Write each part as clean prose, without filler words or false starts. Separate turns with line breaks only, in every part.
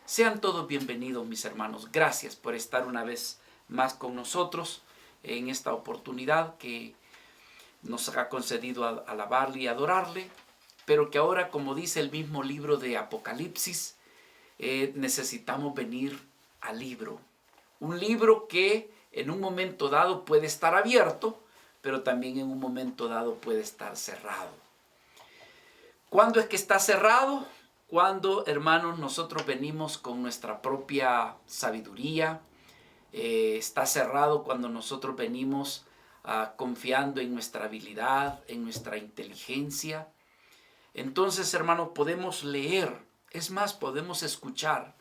Sean todos bienvenidos, mis hermanos. Gracias por estar una vez más con nosotros en esta oportunidad que nos ha concedido alabarle y adorarle, pero que ahora, como dice el mismo libro de Apocalipsis, necesitamos venir al libro. Un libro que en un momento dado puede estar abierto, pero también en un momento dado puede estar cerrado. ¿Cuándo es que está cerrado? Cuando, hermanos, nosotros venimos con nuestra propia sabiduría. Está cerrado cuando nosotros venimos confiando en nuestra habilidad, en nuestra inteligencia. Entonces, hermanos, podemos leer, es más, podemos escuchar,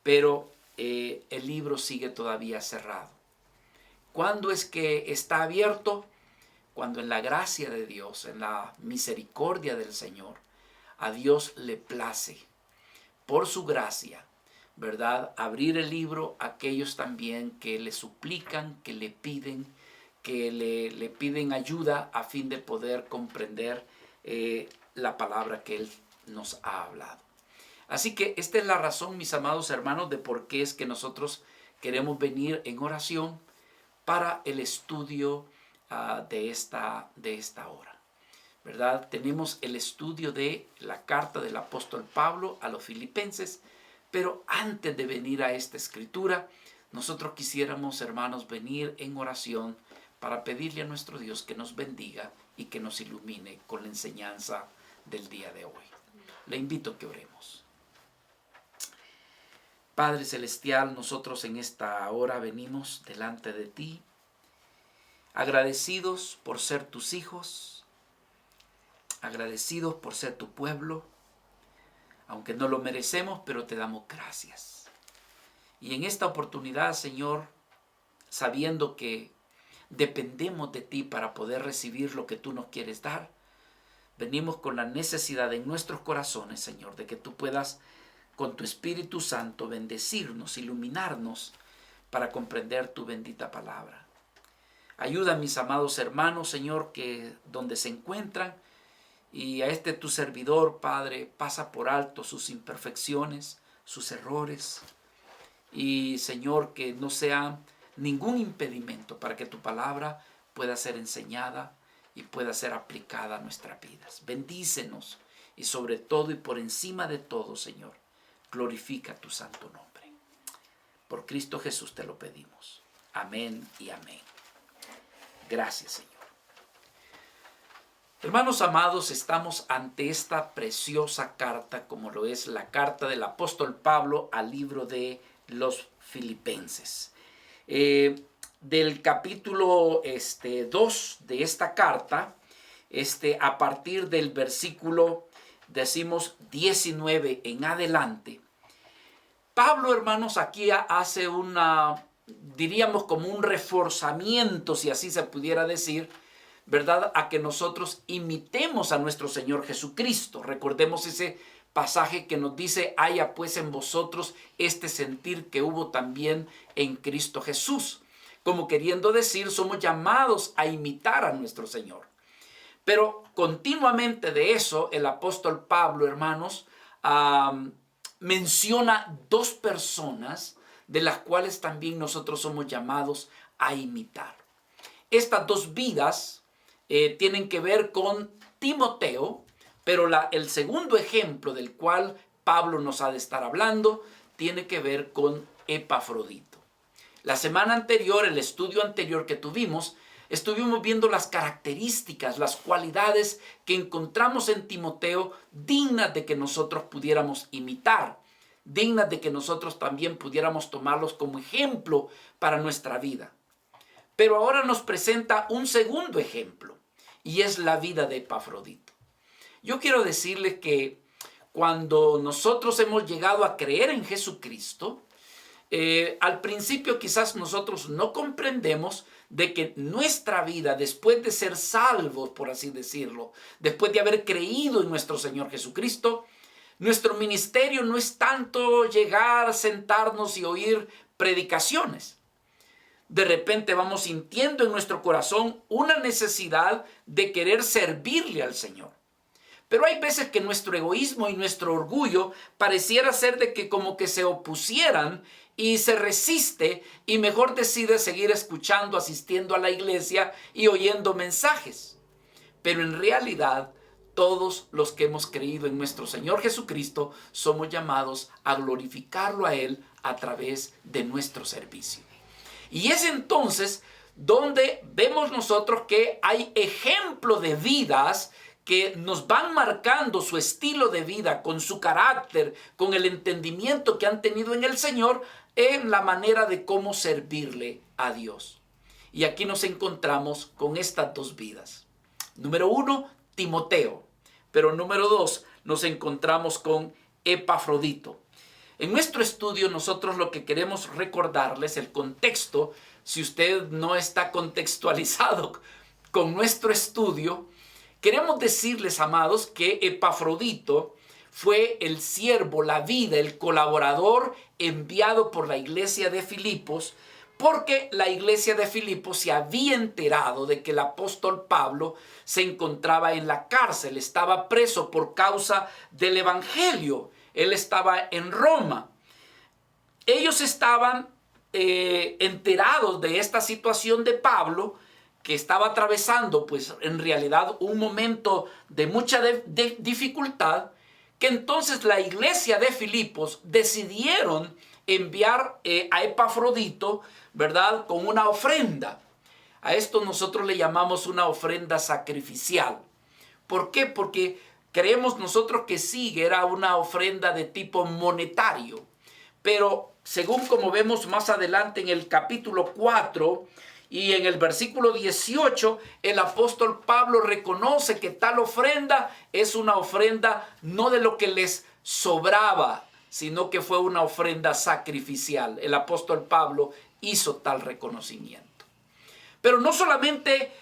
pero el libro sigue todavía cerrado. ¿Cuándo es que está abierto? Cuando en la gracia de Dios, en la misericordia del Señor, a Dios le place, por su gracia, ¿verdad?, abrir el libro a aquellos también que le suplican, que le piden ayuda a fin de poder comprender la palabra que Él nos ha hablado. Así que esta es la razón, mis amados hermanos, de por qué es que nosotros queremos venir en oración para el estudio de esta hora, ¿verdad? Tenemos el estudio de la carta del apóstol Pablo a los filipenses, pero antes de venir a esta escritura, nosotros quisiéramos, hermanos, venir en oración para pedirle a nuestro Dios que nos bendiga y que nos ilumine con la enseñanza del día de hoy. Le invito a que oremos. Padre Celestial, nosotros en esta hora venimos delante de ti, agradecidos por ser tus hijos, agradecidos por ser tu pueblo, aunque no lo merecemos, pero te damos gracias. Y en esta oportunidad, Señor, sabiendo que dependemos de ti para poder recibir lo que tú nos quieres dar, venimos con la necesidad en nuestros corazones, Señor, de que tú puedas con tu Espíritu Santo bendecirnos, iluminarnos para comprender tu bendita palabra. Ayuda a mis amados hermanos, Señor, que donde se encuentran, y a este tu servidor, Padre, pasa por alto sus imperfecciones, sus errores, y Señor, que no sea ningún impedimento para que tu palabra pueda ser enseñada y pueda ser aplicada a nuestras vidas. Bendícenos y sobre todo y por encima de todo, Señor, glorifica tu santo nombre. Por Cristo Jesús te lo pedimos. Amén y amén. Gracias, Señor. Hermanos amados, estamos ante esta preciosa carta, como lo es la carta del apóstol Pablo al libro de los Filipenses. Del capítulo 2 de esta carta, a partir del versículo, decimos 19 en adelante, Pablo, hermanos, aquí hace diríamos como un reforzamiento, si así se pudiera decir, ¿verdad?, a que nosotros imitemos a nuestro Señor Jesucristo. Recordemos ese pasaje que nos dice: haya pues en vosotros este sentir que hubo también en Cristo Jesús. Como queriendo decir, somos llamados a imitar a nuestro Señor. Pero continuamente de eso, el apóstol Pablo, hermanos, menciona dos personas de las cuales también nosotros somos llamados a imitar. Estas dos vidas tienen que ver con Timoteo, pero el segundo ejemplo del cual Pablo nos ha de estar hablando tiene que ver con Epafrodito. La semana anterior, el estudio anterior que tuvimos, estuvimos viendo las características, las cualidades que encontramos en Timoteo dignas de que nosotros pudiéramos imitar, dignas de que nosotros también pudiéramos tomarlos como ejemplo para nuestra vida. Pero ahora nos presenta un segundo ejemplo, y es la vida de Epafrodito. Yo quiero decirles que cuando nosotros hemos llegado a creer en Jesucristo, al principio quizás nosotros no comprendemos de que nuestra vida, después de ser salvos, por así decirlo, después de haber creído en nuestro Señor Jesucristo, nuestro ministerio no es tanto llegar, sentarnos y oír predicaciones. De repente vamos sintiendo en nuestro corazón una necesidad de querer servirle al Señor. Pero hay veces que nuestro egoísmo y nuestro orgullo pareciera ser de que como que se opusieran y se resiste y mejor decide seguir escuchando, asistiendo a la iglesia y oyendo mensajes. Pero en realidad, todos los que hemos creído en nuestro Señor Jesucristo somos llamados a glorificarlo a Él a través de nuestro servicio. Y es entonces donde vemos nosotros que hay ejemplo de vidas que nos van marcando su estilo de vida, con su carácter, con el entendimiento que han tenido en el Señor, en la manera de cómo servirle a Dios. Y aquí nos encontramos con estas dos vidas. Número 1, Timoteo. Pero número 2, nos encontramos con Epafrodito. En nuestro estudio nosotros lo que queremos recordarles, el contexto, si usted no está contextualizado con nuestro estudio, queremos decirles, amados, que Epafrodito fue el siervo, la vida, el colaborador enviado por la iglesia de Filipos, porque la iglesia de Filipos se había enterado de que el apóstol Pablo se encontraba en la cárcel, estaba preso por causa del evangelio. Él estaba en Roma. Ellos estaban enterados de esta situación de Pablo, que estaba atravesando, pues en realidad, un momento de mucha dificultad, que entonces la iglesia de Filipos decidieron enviar a Epafrodito, ¿verdad?, con una ofrenda. A esto nosotros le llamamos una ofrenda sacrificial. ¿Por qué? Porque creemos nosotros que sí, era una ofrenda de tipo monetario. Pero según como vemos más adelante en el capítulo 4 y en el versículo 18, el apóstol Pablo reconoce que tal ofrenda es una ofrenda no de lo que les sobraba, sino que fue una ofrenda sacrificial. El apóstol Pablo hizo tal reconocimiento. Pero no solamente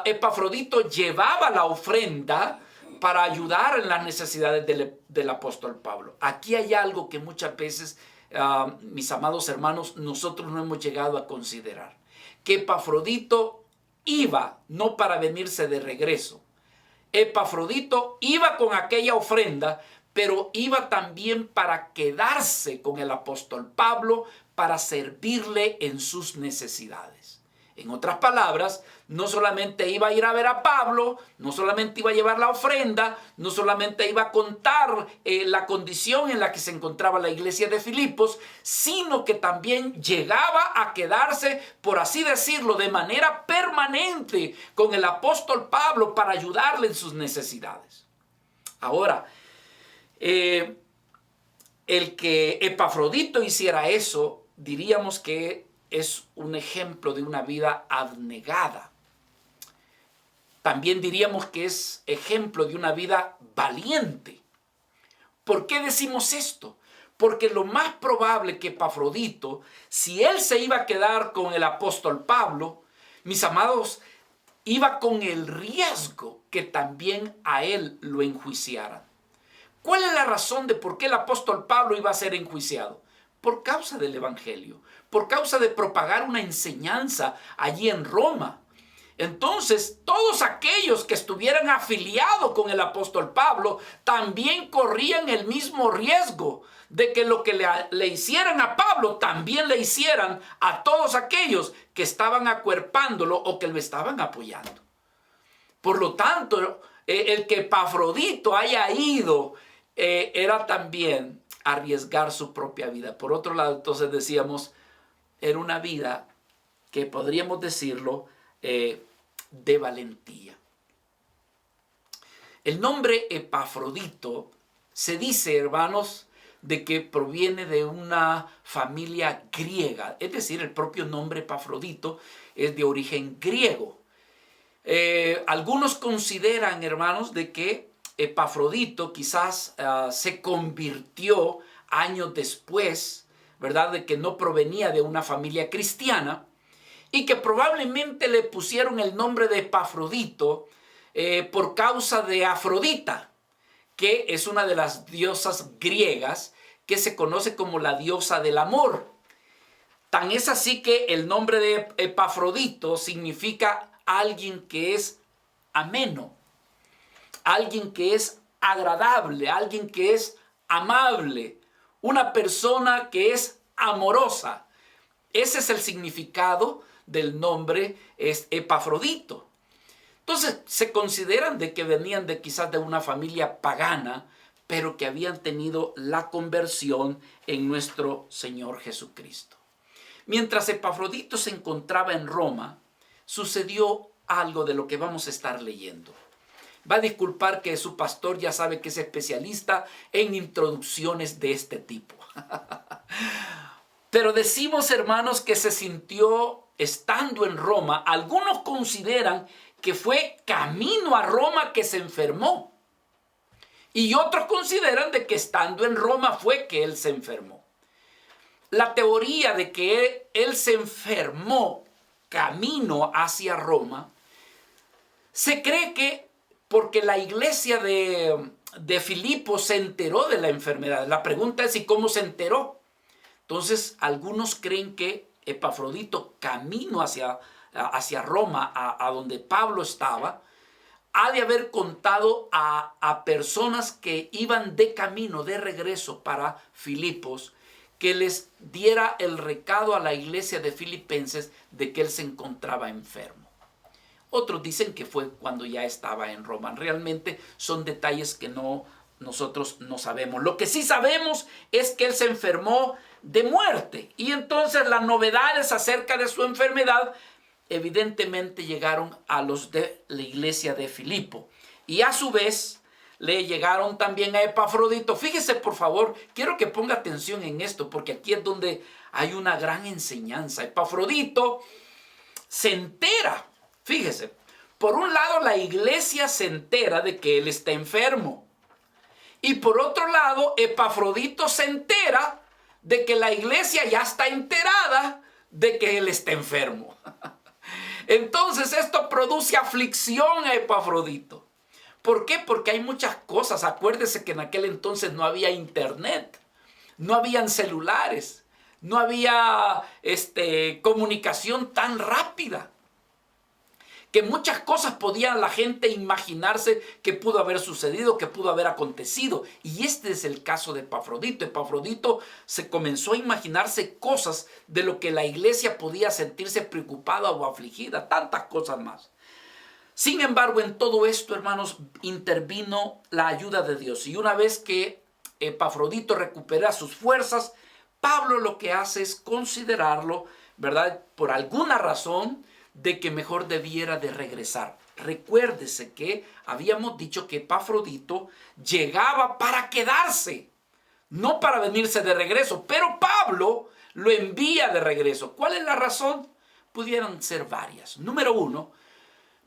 Epafrodito llevaba la ofrenda para ayudar en las necesidades del apóstol Pablo. Aquí hay algo que muchas veces, mis amados hermanos, nosotros no hemos llegado a considerar. Que Epafrodito iba no para venirse de regreso. Epafrodito iba con aquella ofrenda, pero iba también para quedarse con el apóstol Pablo, para servirle en sus necesidades. En otras palabras, no solamente iba a ir a ver a Pablo, no solamente iba a llevar la ofrenda, no solamente iba a contar la condición en la que se encontraba la iglesia de Filipos, sino que también llegaba a quedarse, por así decirlo, de manera permanente con el apóstol Pablo para ayudarle en sus necesidades. Ahora, el que Epafrodito hiciera eso, diríamos que es un ejemplo de una vida abnegada. También diríamos que es ejemplo de una vida valiente. ¿Por qué decimos esto? Porque lo más probable que Epafrodito, si él se iba a quedar con el apóstol Pablo, mis amados, iba con el riesgo que también a él lo enjuiciaran. ¿Cuál es la razón de por qué el apóstol Pablo iba a ser enjuiciado? Por causa del evangelio, por causa de propagar una enseñanza allí en Roma. Entonces, todos aquellos que estuvieran afiliados con el apóstol Pablo también corrían el mismo riesgo de que lo que le hicieran a Pablo también le hicieran a todos aquellos que estaban acuerpándolo o que lo estaban apoyando. Por lo tanto, el que Epafrodito haya ido era también arriesgar su propia vida. Por otro lado, entonces decíamos, era una vida que podríamos decirlo de valentía. El nombre Epafrodito se dice, hermanos, de que proviene de una familia griega. Es decir, el propio nombre Epafrodito es de origen griego. Algunos consideran, hermanos, de que Epafrodito quizás se convirtió años después, ¿verdad?, de que no provenía de una familia cristiana y que probablemente le pusieron el nombre de Epafrodito por causa de Afrodita, que es una de las diosas griegas que se conoce como la diosa del amor. Tan es así que el nombre de Epafrodito significa alguien que es ameno, alguien que es agradable, alguien que es amable, una persona que es amorosa. Ese es el significado del nombre, es Epafrodito. Entonces se consideran de que venían quizás de una familia pagana, pero que habían tenido la conversión en nuestro Señor Jesucristo. Mientras Epafrodito se encontraba en Roma, sucedió algo de lo que vamos a estar leyendo. Va a disculpar que su pastor ya sabe que es especialista en introducciones de este tipo. Pero decimos, hermanos, que se sintió estando en Roma. Algunos consideran que fue camino a Roma que se enfermó. Y otros consideran de que estando en Roma fue que él se enfermó. La teoría de que él se enfermó camino hacia Roma, se cree que porque la iglesia de Filipo se enteró de la enfermedad. La pregunta es, ¿y cómo se enteró? Entonces, algunos creen que Epafrodito, camino hacia Roma, a donde Pablo estaba, ha de haber contado a personas que iban de camino, de regreso para Filipos, que les diera el recado a la iglesia de Filipenses de que él se encontraba enfermo. Otros dicen que fue cuando ya estaba en Roma. Realmente son detalles que nosotros no sabemos. Lo que sí sabemos es que él se enfermó de muerte. Y entonces las novedades acerca de su enfermedad evidentemente llegaron a los de la iglesia de Filipo. Y a su vez le llegaron también a Epafrodito. Fíjese, por favor, quiero que ponga atención en esto, porque aquí es donde hay una gran enseñanza. Epafrodito se entera, fíjese, por un lado la iglesia se entera de que él está enfermo. Y por otro lado, Epafrodito se entera de que la iglesia ya está enterada de que él está enfermo. Entonces esto produce aflicción a Epafrodito. ¿Por qué? Porque hay muchas cosas. Acuérdese que en aquel entonces no había internet, no habían celulares, no había comunicación tan rápida, que muchas cosas podía la gente imaginarse que pudo haber sucedido, que pudo haber acontecido. Y este es el caso de Epafrodito. Epafrodito se comenzó a imaginarse cosas de lo que la iglesia podía sentirse preocupada o afligida, tantas cosas más. Sin embargo, en todo esto, hermanos, intervino la ayuda de Dios. Y una vez que Epafrodito recupera sus fuerzas, Pablo lo que hace es considerarlo, ¿verdad?, por alguna razón, de que mejor debiera de regresar. Recuérdese que habíamos dicho que Epafrodito llegaba para quedarse, no para venirse de regreso, pero Pablo lo envía de regreso. ¿Cuál es la razón? Pudieran ser varias. Número uno,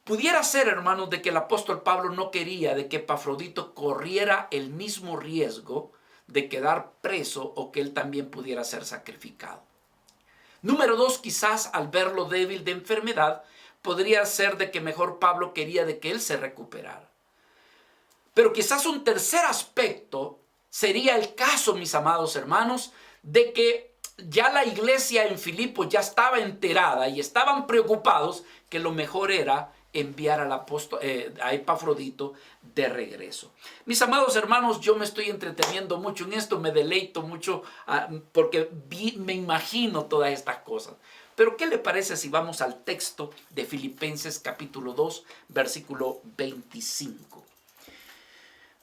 pudiera ser, hermanos, de que el apóstol Pablo no quería de que Epafrodito corriera el mismo riesgo de quedar preso o que él también pudiera ser sacrificado. Número dos, quizás al verlo débil de enfermedad, podría ser de que mejor Pablo quería de que él se recuperara. Pero quizás un tercer aspecto sería el caso, mis amados hermanos, de que ya la iglesia en Filipos ya estaba enterada y estaban preocupados que lo mejor era enviar a Epafrodito de regreso. Mis amados hermanos, yo me estoy entreteniendo mucho en esto, me deleito mucho porque me imagino todas estas cosas. Pero ¿qué le parece si vamos al texto de Filipenses capítulo 2, versículo 25?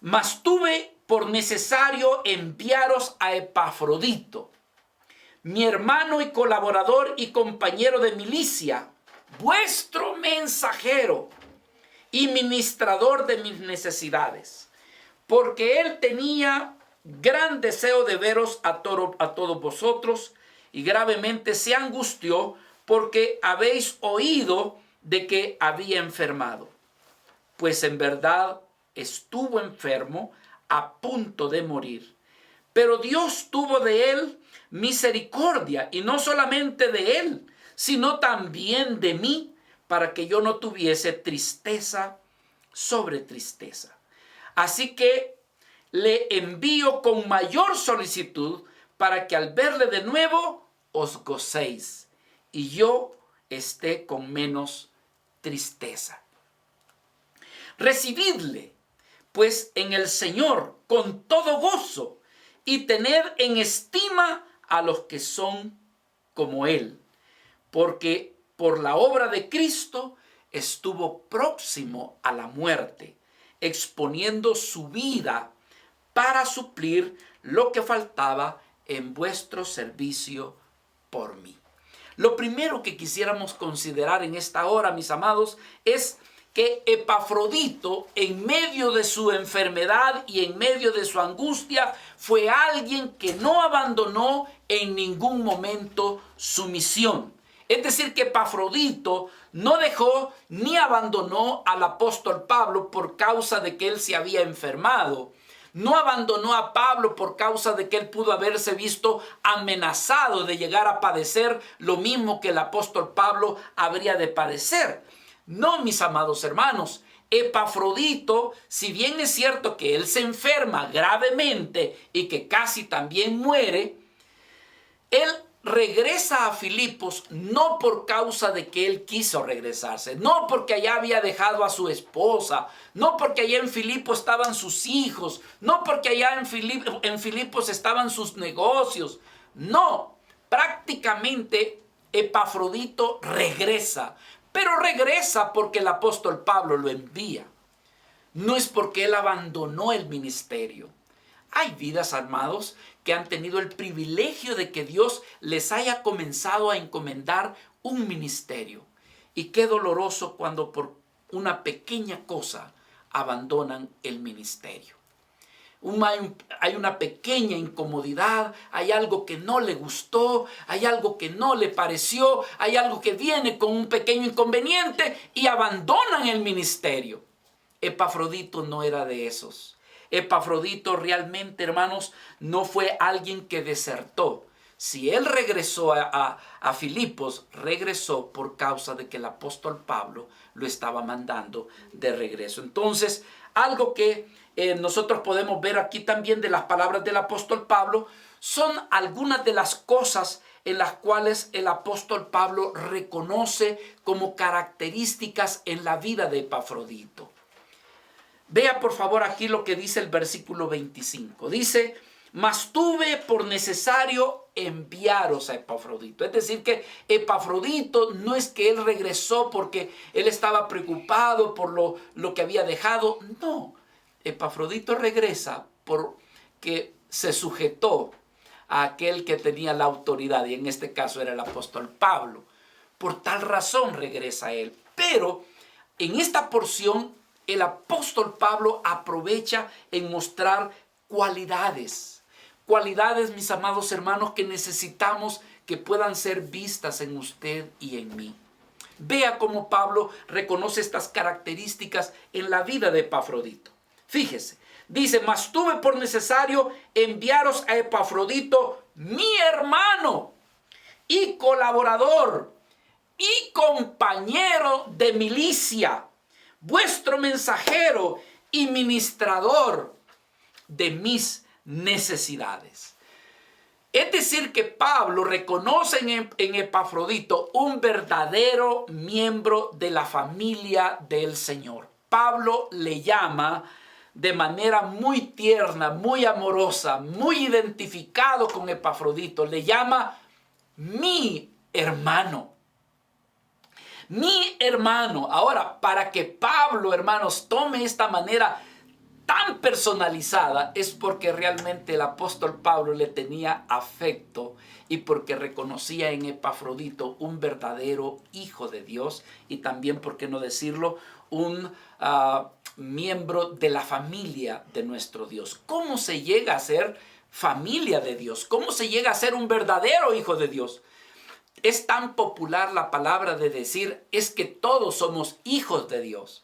Mas tuve por necesario enviaros a Epafrodito, mi hermano y colaborador y compañero de milicia, vuestro mensajero y ministrador de mis necesidades, porque él tenía gran deseo de veros a todos vosotros y gravemente se angustió porque habéis oído de que había enfermado. Pues en verdad estuvo enfermo a punto de morir. Pero Dios tuvo de él misericordia, y no solamente de él, sino también de mí, para que yo no tuviese tristeza sobre tristeza. Así que le envío con mayor solicitud, para que al verle de nuevo os gocéis, y yo esté con menos tristeza. Recibidle, pues en el Señor con todo gozo y tener en estima a los que son como Él, porque por la obra de Cristo estuvo próximo a la muerte, exponiendo su vida para suplir lo que faltaba en vuestro servicio por mí. Lo primero que quisiéramos considerar en esta hora, mis amados, es que Epafrodito, en medio de su enfermedad y en medio de su angustia, fue alguien que no abandonó en ningún momento su misión. Es decir, que Epafrodito no dejó ni abandonó al apóstol Pablo por causa de que él se había enfermado. No abandonó a Pablo por causa de que él pudo haberse visto amenazado de llegar a padecer lo mismo que el apóstol Pablo habría de padecer. No, mis amados hermanos, Epafrodito, si bien es cierto que él se enferma gravemente y que casi también muere, él regresa a Filipos no por causa de que él quiso regresarse, no porque allá había dejado a su esposa, no porque allá en Filipos estaban sus hijos, no porque allá en Filipos estaban sus negocios. No, prácticamente Epafrodito regresa, pero regresa porque el apóstol Pablo lo envía. No es porque él abandonó el ministerio. Hay vidas, amados, que han tenido el privilegio de que Dios les haya comenzado a encomendar un ministerio. Y qué doloroso cuando por una pequeña cosa abandonan el ministerio. Hay una pequeña incomodidad, hay algo que no le gustó, hay algo que no le pareció, hay algo que viene con un pequeño inconveniente y abandonan el ministerio. Epafrodito no era de esos. Epafrodito realmente, hermanos, no fue alguien que desertó. Si él regresó a Filipos, regresó por causa de que el apóstol Pablo lo estaba mandando de regreso. Entonces, algo que nosotros podemos ver aquí también de las palabras del apóstol Pablo son algunas de las cosas en las cuales el apóstol Pablo reconoce como características en la vida de Epafrodito. Vea por favor aquí lo que dice el versículo 25. Dice, mas tuve por necesario enviaros a Epafrodito. Es decir que Epafrodito no es que él regresó porque él estaba preocupado por lo que había dejado. No, Epafrodito regresa porque se sujetó a aquel que tenía la autoridad y en este caso era el apóstol Pablo. Por tal razón regresa él. Pero en esta porción el apóstol Pablo aprovecha en mostrar cualidades, mis amados hermanos, que necesitamos que puedan ser vistas en usted y en mí. Vea cómo Pablo reconoce estas características en la vida de Epafrodito. Fíjese, dice, mas tuve por necesario enviaros a Epafrodito, mi hermano y colaborador y compañero de milicia, vuestro mensajero y ministrador de mis necesidades. Es decir, que Pablo reconoce en Epafrodito un verdadero miembro de la familia del Señor. Pablo le llama de manera muy tierna, muy amorosa, muy identificado con Epafrodito. Le llama mi hermano. Mi hermano. Ahora, para que Pablo, hermanos, tome esta manera tan personalizada, es porque realmente el apóstol Pablo le tenía afecto y porque reconocía en Epafrodito un verdadero hijo de Dios y también, por qué no decirlo, un miembro de la familia de nuestro Dios. ¿Cómo se llega a ser familia de Dios? ¿Cómo se llega a ser un verdadero hijo de Dios? Es tan popular la palabra de decir, es que todos somos hijos de Dios.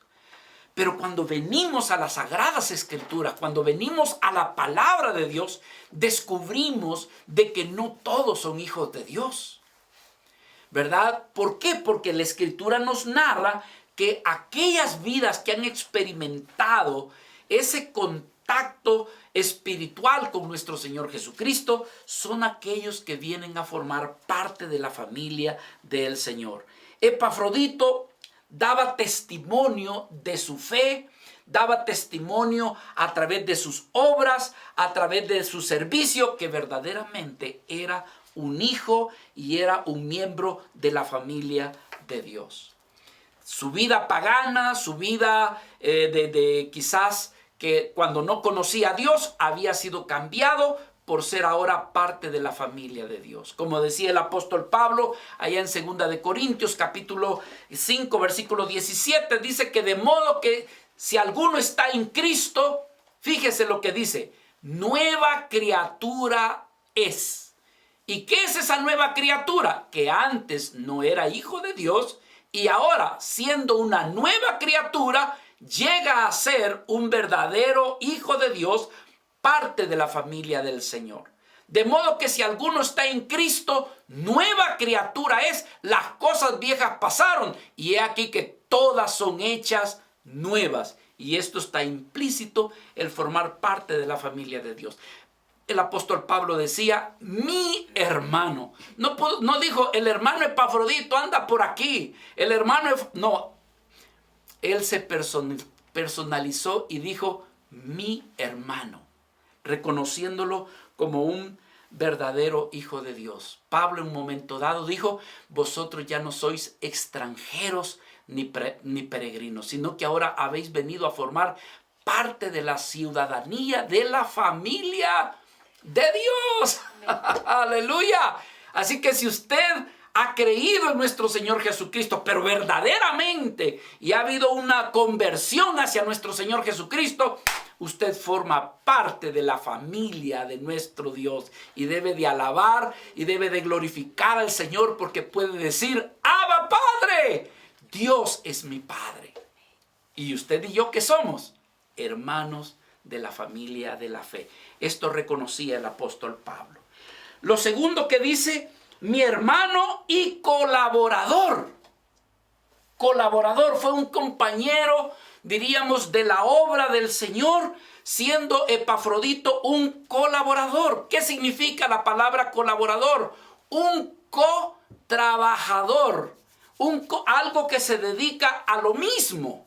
Pero cuando venimos a las Sagradas Escrituras, cuando venimos a la palabra de Dios, descubrimos de que no todos son hijos de Dios. ¿Verdad? ¿Por qué? Porque la Escritura nos narra que aquellas vidas que han experimentado ese contacto espiritual con nuestro Señor Jesucristo son aquellos que vienen a formar parte de la familia del Señor. Epafrodito daba testimonio de su fe, daba testimonio a través de sus obras, a través de su servicio, que verdaderamente era un hijo y era un miembro de la familia de Dios. Su vida pagana, su vida quizás que cuando no conocía a Dios había sido cambiado por ser ahora parte de la familia de Dios. Como decía el apóstol Pablo allá en 2 de Corintios capítulo 5 versículo 17, dice que de modo que si alguno está en Cristo, fíjese lo que dice, nueva criatura es. ¿Y qué es esa nueva criatura? Que antes no era hijo de Dios y ahora, siendo una nueva criatura, llega a ser un verdadero hijo de Dios, parte de la familia del Señor. De modo que si alguno está en Cristo, nueva criatura es, las cosas viejas pasaron y he aquí que todas son hechas nuevas. Y esto está implícito, el formar parte de la familia de Dios. El apóstol Pablo decía, mi hermano. No dijo, el hermano Epafrodito anda por aquí. El hermano, no. Él se personalizó y dijo, mi hermano, reconociéndolo como un verdadero hijo de Dios. Pablo en un momento dado dijo, vosotros ya no sois extranjeros ni peregrinos, sino que ahora habéis venido a formar parte de la ciudadanía de la familia de Dios. Aleluya. Así que si usted ha creído en nuestro Señor Jesucristo, pero verdaderamente, y ha habido una conversión hacia nuestro Señor Jesucristo, usted forma parte de la familia de nuestro Dios y debe de alabar y debe de glorificar al Señor porque puede decir, Abba Padre, Dios es mi Padre. Y usted y yo, ¿qué somos? Hermanos de la familia de la fe. Esto reconocía el apóstol Pablo. Lo segundo que dice, mi hermano y colaborador. Colaborador, fue un compañero, diríamos, de la obra del Señor, siendo Epafrodito un colaborador. ¿Qué significa la palabra colaborador? Un co-trabajador, algo que se dedica a lo mismo.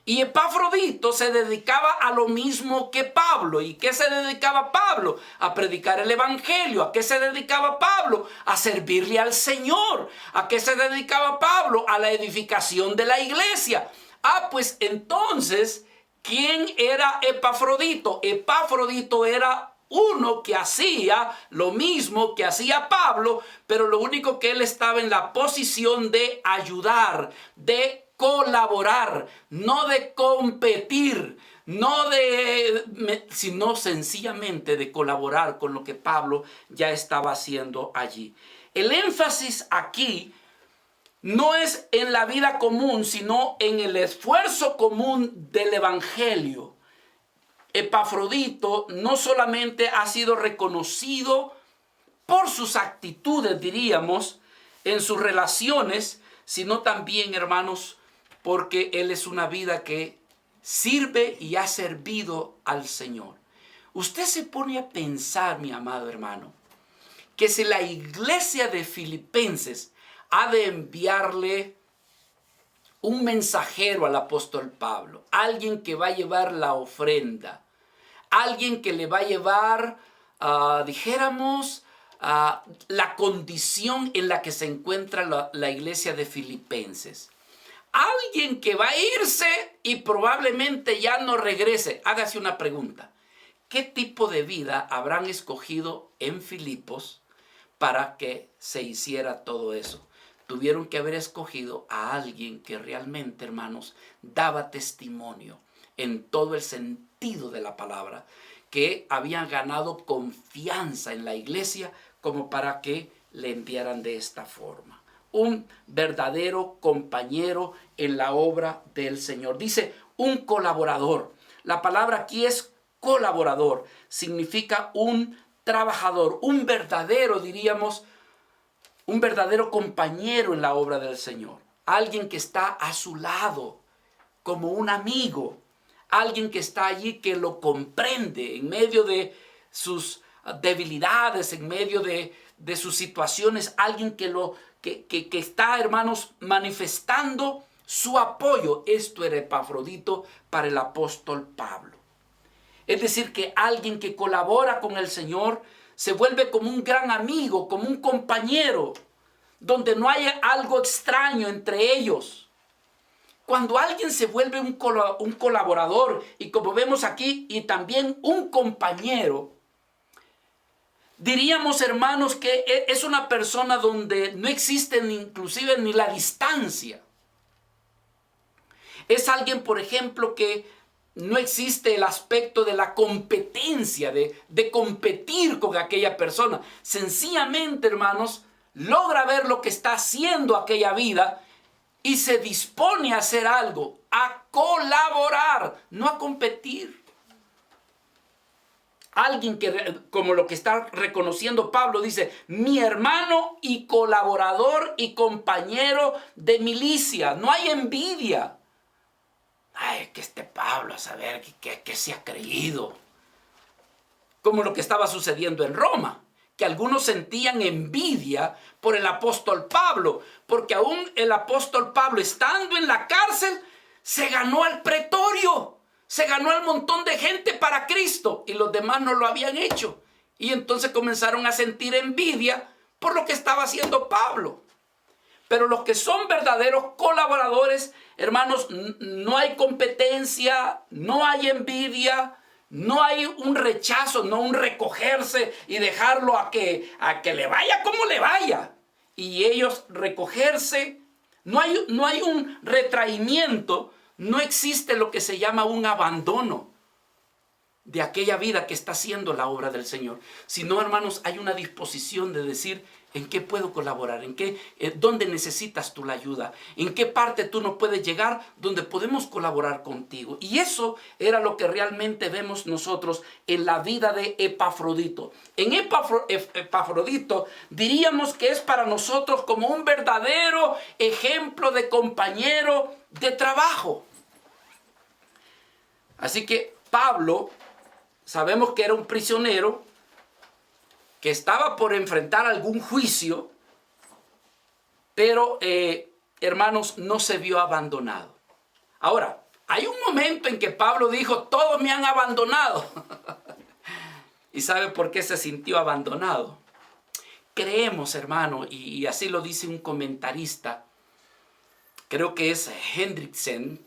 Y Epafrodito se dedicaba a lo mismo que Pablo. ¿Y qué se dedicaba Pablo? A predicar el evangelio. ¿A qué se dedicaba Pablo? A servirle al Señor. ¿A qué se dedicaba Pablo? A la edificación de la iglesia. Pues entonces, ¿quién era Epafrodito? Epafrodito era uno que hacía lo mismo que hacía Pablo, pero lo único que él estaba en la posición de ayudar, de colaborar, no de competir, sino sencillamente de colaborar con lo que Pablo ya estaba haciendo allí. El énfasis aquí no es en la vida común, sino en el esfuerzo común del evangelio. Epafrodito no solamente ha sido reconocido por sus actitudes, diríamos, en sus relaciones, sino también, hermanos, porque él es una vida que sirve y ha servido al Señor. Usted se pone a pensar, mi amado hermano, que si la iglesia de Filipenses ha de enviarle un mensajero al apóstol Pablo, alguien que va a llevar la ofrenda, alguien que le va a llevar, dijéramos, la condición en la que se encuentra la iglesia de Filipenses. Alguien que va a irse y probablemente ya no regrese. Hágase una pregunta. ¿Qué tipo de vida habrán escogido en Filipos para que se hiciera todo eso? Tuvieron que haber escogido a alguien que realmente, hermanos, daba testimonio en todo el sentido de la palabra, que habían ganado confianza en la iglesia como para que le enviaran de esta forma. Un verdadero compañero en la obra del Señor. Dice un colaborador. La palabra aquí es colaborador. Significa un trabajador, un verdadero, diríamos, un verdadero compañero en la obra del Señor. Alguien que está a su lado, como un amigo. Alguien que está allí que lo comprende en medio de sus debilidades, en medio de sus situaciones. Alguien que está, hermanos, manifestando su apoyo. Esto era Epafrodito para el apóstol Pablo. Es decir, que alguien que colabora con el Señor se vuelve como un gran amigo, como un compañero, donde no hay algo extraño entre ellos. Cuando alguien se vuelve un colaborador, y como vemos aquí, y también un compañero, diríamos, hermanos, que es una persona donde no existe inclusive ni la distancia. Es alguien, por ejemplo, que no existe el aspecto de la competencia, de competir con aquella persona. Sencillamente, hermanos, logra ver lo que está haciendo aquella vida y se dispone a hacer algo, a colaborar, no a competir. Alguien que, como lo que está reconociendo Pablo, dice, mi hermano y colaborador y compañero de milicia. No hay envidia. Ay, que este Pablo, a saber qué se ha creído. Como lo que estaba sucediendo en Roma, que algunos sentían envidia por el apóstol Pablo, porque aún el apóstol Pablo, estando en la cárcel, se ganó al pretorio, se ganó al montón de gente para Cristo, y los demás no lo habían hecho. Y entonces comenzaron a sentir envidia por lo que estaba haciendo Pablo. Pero los que son verdaderos colaboradores, hermanos, no hay competencia, no hay envidia, no hay un rechazo, no un recogerse y dejarlo a que le vaya como le vaya. Y ellos recogerse, no hay un retraimiento, no existe lo que se llama un abandono de aquella vida que está haciendo la obra del Señor. Sino, hermanos, hay una disposición de decir, ¿en qué puedo colaborar? ¿Dónde necesitas tú la ayuda? ¿En qué parte tú no puedes llegar donde podemos colaborar contigo? Y eso era lo que realmente vemos nosotros en la vida de Epafrodito. En Epafrodito diríamos que es para nosotros como un verdadero ejemplo de compañero de trabajo. Así que Pablo, sabemos que era un prisionero que estaba por enfrentar algún juicio, pero, hermanos, no se vio abandonado. Ahora, hay un momento en que Pablo dijo, todos me han abandonado. ¿Y sabe por qué se sintió abandonado? Creemos, hermano, y así lo dice un comentarista, creo que es Hendriksen,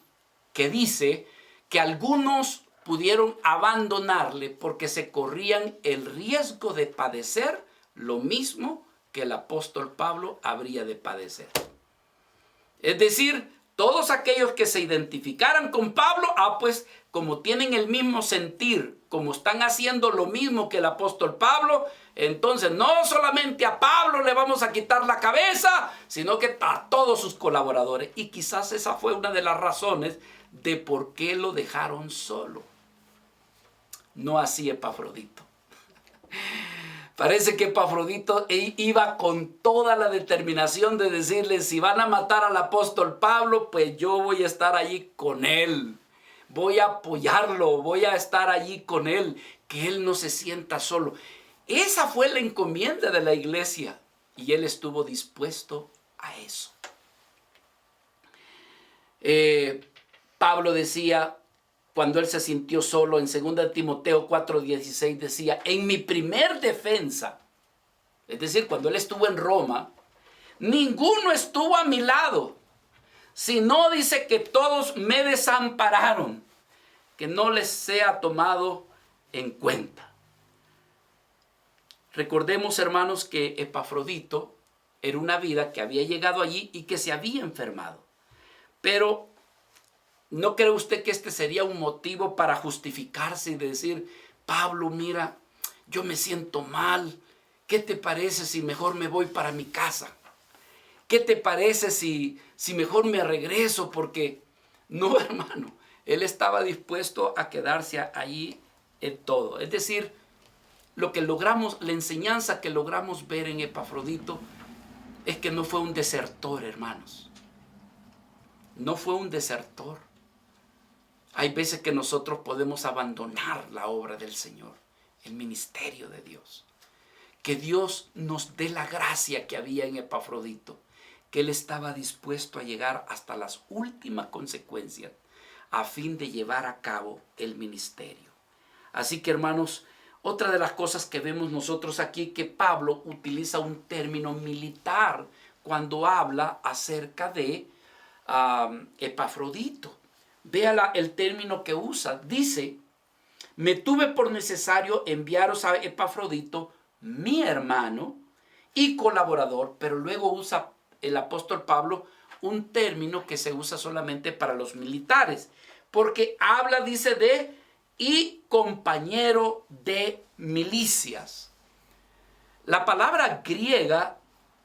que dice que algunos pudieron abandonarle porque se corrían el riesgo de padecer lo mismo que el apóstol Pablo habría de padecer. Es decir, todos aquellos que se identificaran con Pablo, pues como tienen el mismo sentir, como están haciendo lo mismo que el apóstol Pablo, entonces no solamente a Pablo le vamos a quitar la cabeza, sino que a todos sus colaboradores. Y quizás esa fue una de las razones de por qué lo dejaron solo. No así Epafrodito. Parece que Epafrodito iba con toda la determinación de decirle, si van a matar al apóstol Pablo, pues yo voy a estar allí con él. Voy a apoyarlo, voy a estar allí con él, que él no se sienta solo. Esa fue la encomienda de la iglesia y él estuvo dispuesto a eso. Pablo decía, cuando él se sintió solo, en 2 Timoteo 4:16 decía, en mi primer defensa, es decir, cuando él estuvo en Roma, ninguno estuvo a mi lado, sino dice que todos me desampararon, que no les sea tomado en cuenta. Recordemos, hermanos, que Epafrodito era una vida que había llegado allí y que se había enfermado. Pero ¿no cree usted que este sería un motivo para justificarse y decir, Pablo, mira, yo me siento mal, ¿qué te parece si mejor me voy para mi casa? ¿Qué te parece si mejor me regreso? Porque no, hermano, él estaba dispuesto a quedarse allí en todo. Es decir, lo que logramos, la enseñanza que logramos ver en Epafrodito es que no fue un desertor, hermanos. No fue un desertor. Hay veces que nosotros podemos abandonar la obra del Señor, el ministerio de Dios. Que Dios nos dé la gracia que había en Epafrodito, que él estaba dispuesto a llegar hasta las últimas consecuencias a fin de llevar a cabo el ministerio. Así que, hermanos, otra de las cosas que vemos nosotros aquí, que Pablo utiliza un término militar cuando habla acerca de Epafrodito. Vea el término que usa. Dice: me tuve por necesario enviaros a Epafrodito, mi hermano y colaborador. Pero luego usa el apóstol Pablo un término que se usa solamente para los militares, porque habla, dice, de y compañero de milicias. La palabra griega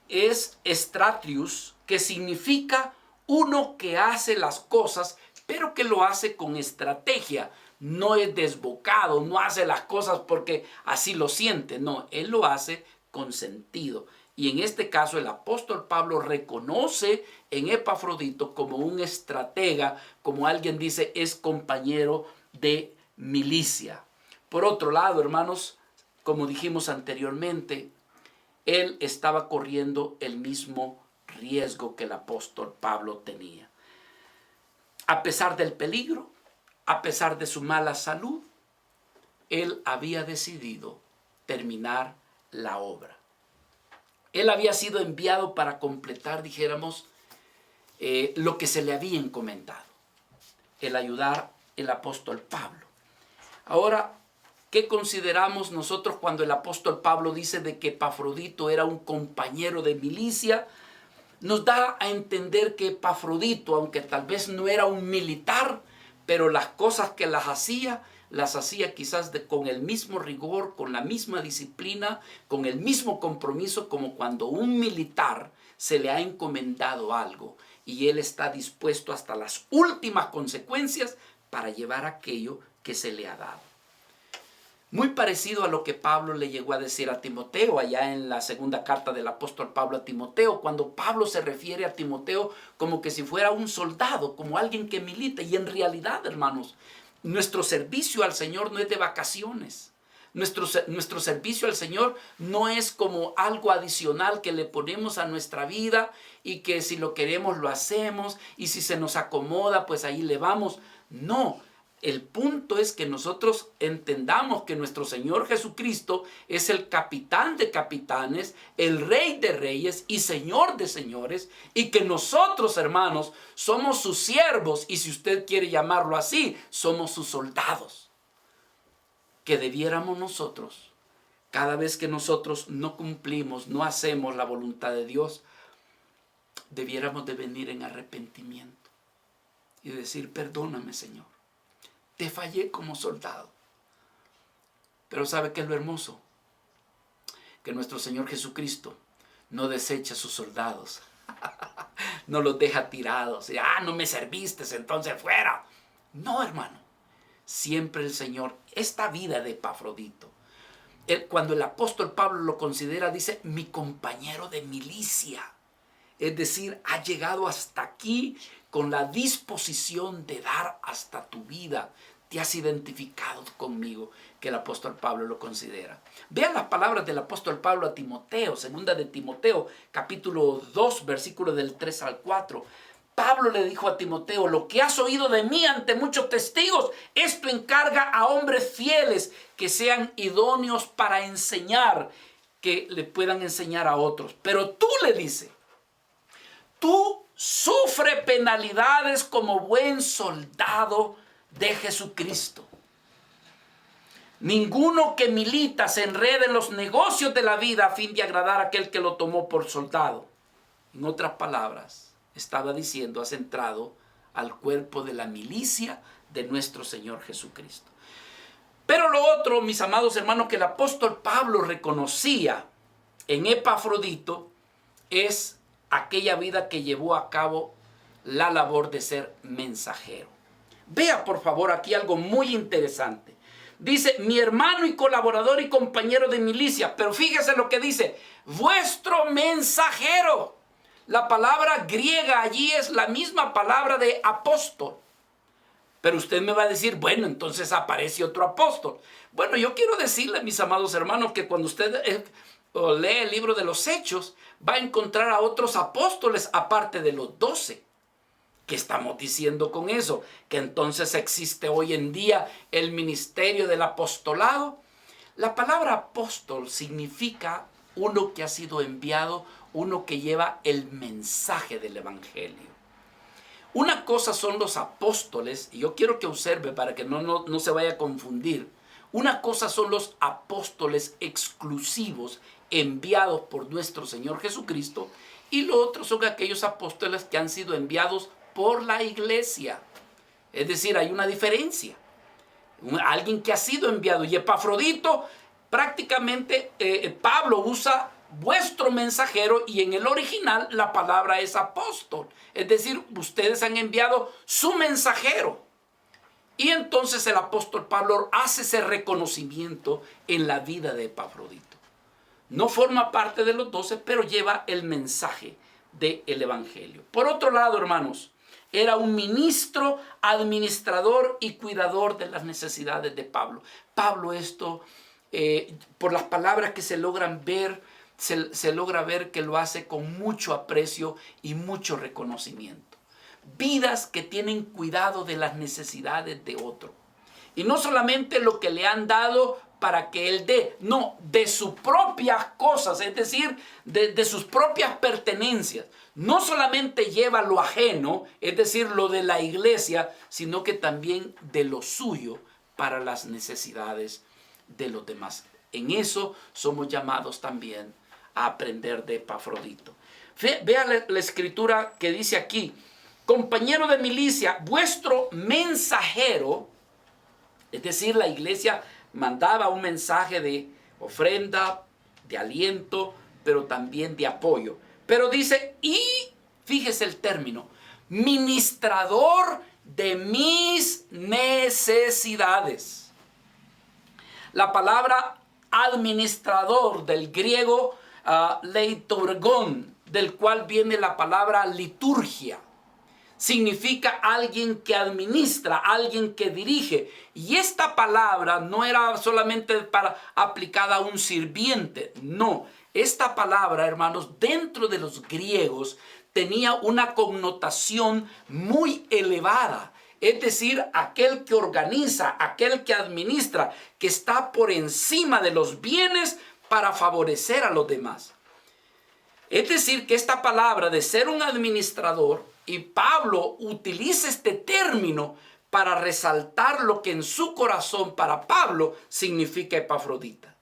es estratius, que significa uno que hace las cosas, pero que lo hace con estrategia. No es desbocado, no hace las cosas porque así lo siente. No, él lo hace con sentido. Y en este caso el apóstol Pablo reconoce en Epafrodito como un estratega, como alguien dice, es compañero de milicia. Por otro lado, hermanos, como dijimos anteriormente, él estaba corriendo el mismo riesgo que el apóstol Pablo tenía. A pesar del peligro, a pesar de su mala salud, él había decidido terminar la obra. Él había sido enviado para completar, dijéramos, lo que se le había encomendado, el ayudar al apóstol Pablo. Ahora, ¿qué consideramos nosotros cuando el apóstol Pablo dice de que Epafrodito era un compañero de milicia? Nos da a entender que Epafrodito, aunque tal vez no era un militar, pero las cosas que las hacía quizás con el mismo rigor, con la misma disciplina, con el mismo compromiso, como cuando un militar se le ha encomendado algo y él está dispuesto hasta las últimas consecuencias para llevar aquello que se le ha dado. Muy parecido a lo que Pablo le llegó a decir a Timoteo allá en la segunda carta del apóstol Pablo a Timoteo, cuando Pablo se refiere a Timoteo como que si fuera un soldado, como alguien que milita. Y en realidad, hermanos, nuestro servicio al Señor no es de vacaciones. Nuestro servicio al Señor no es como algo adicional que le ponemos a nuestra vida y que si lo queremos lo hacemos y si se nos acomoda pues ahí le vamos. No. El punto es que nosotros entendamos que nuestro Señor Jesucristo es el capitán de capitanes, el rey de reyes y señor de señores, y que nosotros, hermanos, somos sus siervos, y si usted quiere llamarlo así, somos sus soldados. Que debiéramos nosotros, cada vez que nosotros no cumplimos, no hacemos la voluntad de Dios, debiéramos de venir en arrepentimiento y decir: perdóname, Señor. Te fallé como soldado. Pero ¿sabe qué es lo hermoso? Que nuestro Señor Jesucristo no desecha a sus soldados. No los deja tirados. No me serviste, entonces fuera. No, hermano. Siempre el Señor, esta vida de Epafrodito, cuando el apóstol Pablo lo considera, dice: mi compañero de milicia. Es decir, ha llegado hasta aquí con la disposición de dar hasta tu vida. Te has identificado conmigo, que el apóstol Pablo lo considera. Vean las palabras del apóstol Pablo a Timoteo, segunda de Timoteo, capítulo 2, versículos del 3 al 4. Pablo le dijo a Timoteo: lo que has oído de mí ante muchos testigos, esto encarga a hombres fieles que sean idóneos para enseñar, que le puedan enseñar a otros. Pero tú, le dice, tú sufre penalidades como buen soldado de Jesucristo. Ninguno que milita se enrede en los negocios de la vida a fin de agradar a aquel que lo tomó por soldado. En otras palabras, estaba diciendo, has entrado al cuerpo de la milicia de nuestro Señor Jesucristo. Pero lo otro, mis amados hermanos, que el apóstol Pablo reconocía en Epafrodito es aquella vida que llevó a cabo la labor de ser mensajero. Vea por favor aquí algo muy interesante. Dice: mi hermano y colaborador y compañero de milicia. Pero fíjese lo que dice: vuestro mensajero. La palabra griega allí es la misma palabra de apóstol. Pero usted me va a decir: bueno, entonces aparece otro apóstol. Bueno, yo quiero decirle, mis amados hermanos, que cuando usted o lee el libro de los Hechos, va a encontrar a otros apóstoles aparte de los 12. ¿Qué estamos diciendo con eso? Que entonces existe hoy en día el ministerio del apostolado. La palabra apóstol significa uno que ha sido enviado, uno que lleva el mensaje del evangelio. Una cosa son los apóstoles, y yo quiero que observe para que no se vaya a confundir. Una cosa son los apóstoles exclusivos enviados por nuestro Señor Jesucristo, y lo otro son aquellos apóstoles que han sido enviados por la iglesia. Es decir, hay una diferencia. Alguien que ha sido enviado, y Epafrodito, prácticamente Pablo usa vuestro mensajero, y en el original la palabra es apóstol. Es decir, ustedes han enviado su mensajero. Y entonces el apóstol Pablo hace ese reconocimiento en la vida de Epafrodito. No forma parte de los 12, pero lleva el mensaje del evangelio. Por otro lado, hermanos, era un ministro, administrador y cuidador de las necesidades de Pablo. Pablo por las palabras que se logran ver, se logra ver que lo hace con mucho aprecio y mucho reconocimiento. Vidas que tienen cuidado de las necesidades de otro. Y no solamente lo que le han dado para que él dé, no, de sus propias cosas, es decir, de sus propias pertenencias. No solamente lleva lo ajeno, es decir, lo de la iglesia, sino que también de lo suyo para las necesidades de los demás. En eso somos llamados también a aprender de Epafrodito. Vea la escritura que dice aquí: compañero de milicia, vuestro mensajero. Es decir, la iglesia mandaba un mensaje de ofrenda, de aliento, pero también de apoyo. Pero dice, y fíjese el término, ministrador de mis necesidades. La palabra administrador del griego leiturgón, del cual viene la palabra liturgia, significa alguien que administra, alguien que dirige. Y esta palabra no era solamente aplicada a un sirviente, no. Esta palabra, hermanos, dentro de los griegos tenía una connotación muy elevada. Es decir, aquel que organiza, aquel que administra, que está por encima de los bienes para favorecer a los demás. Es decir, que esta palabra de ser un administrador, y Pablo utiliza este término para resaltar lo que en su corazón para Pablo significa Epafrodita.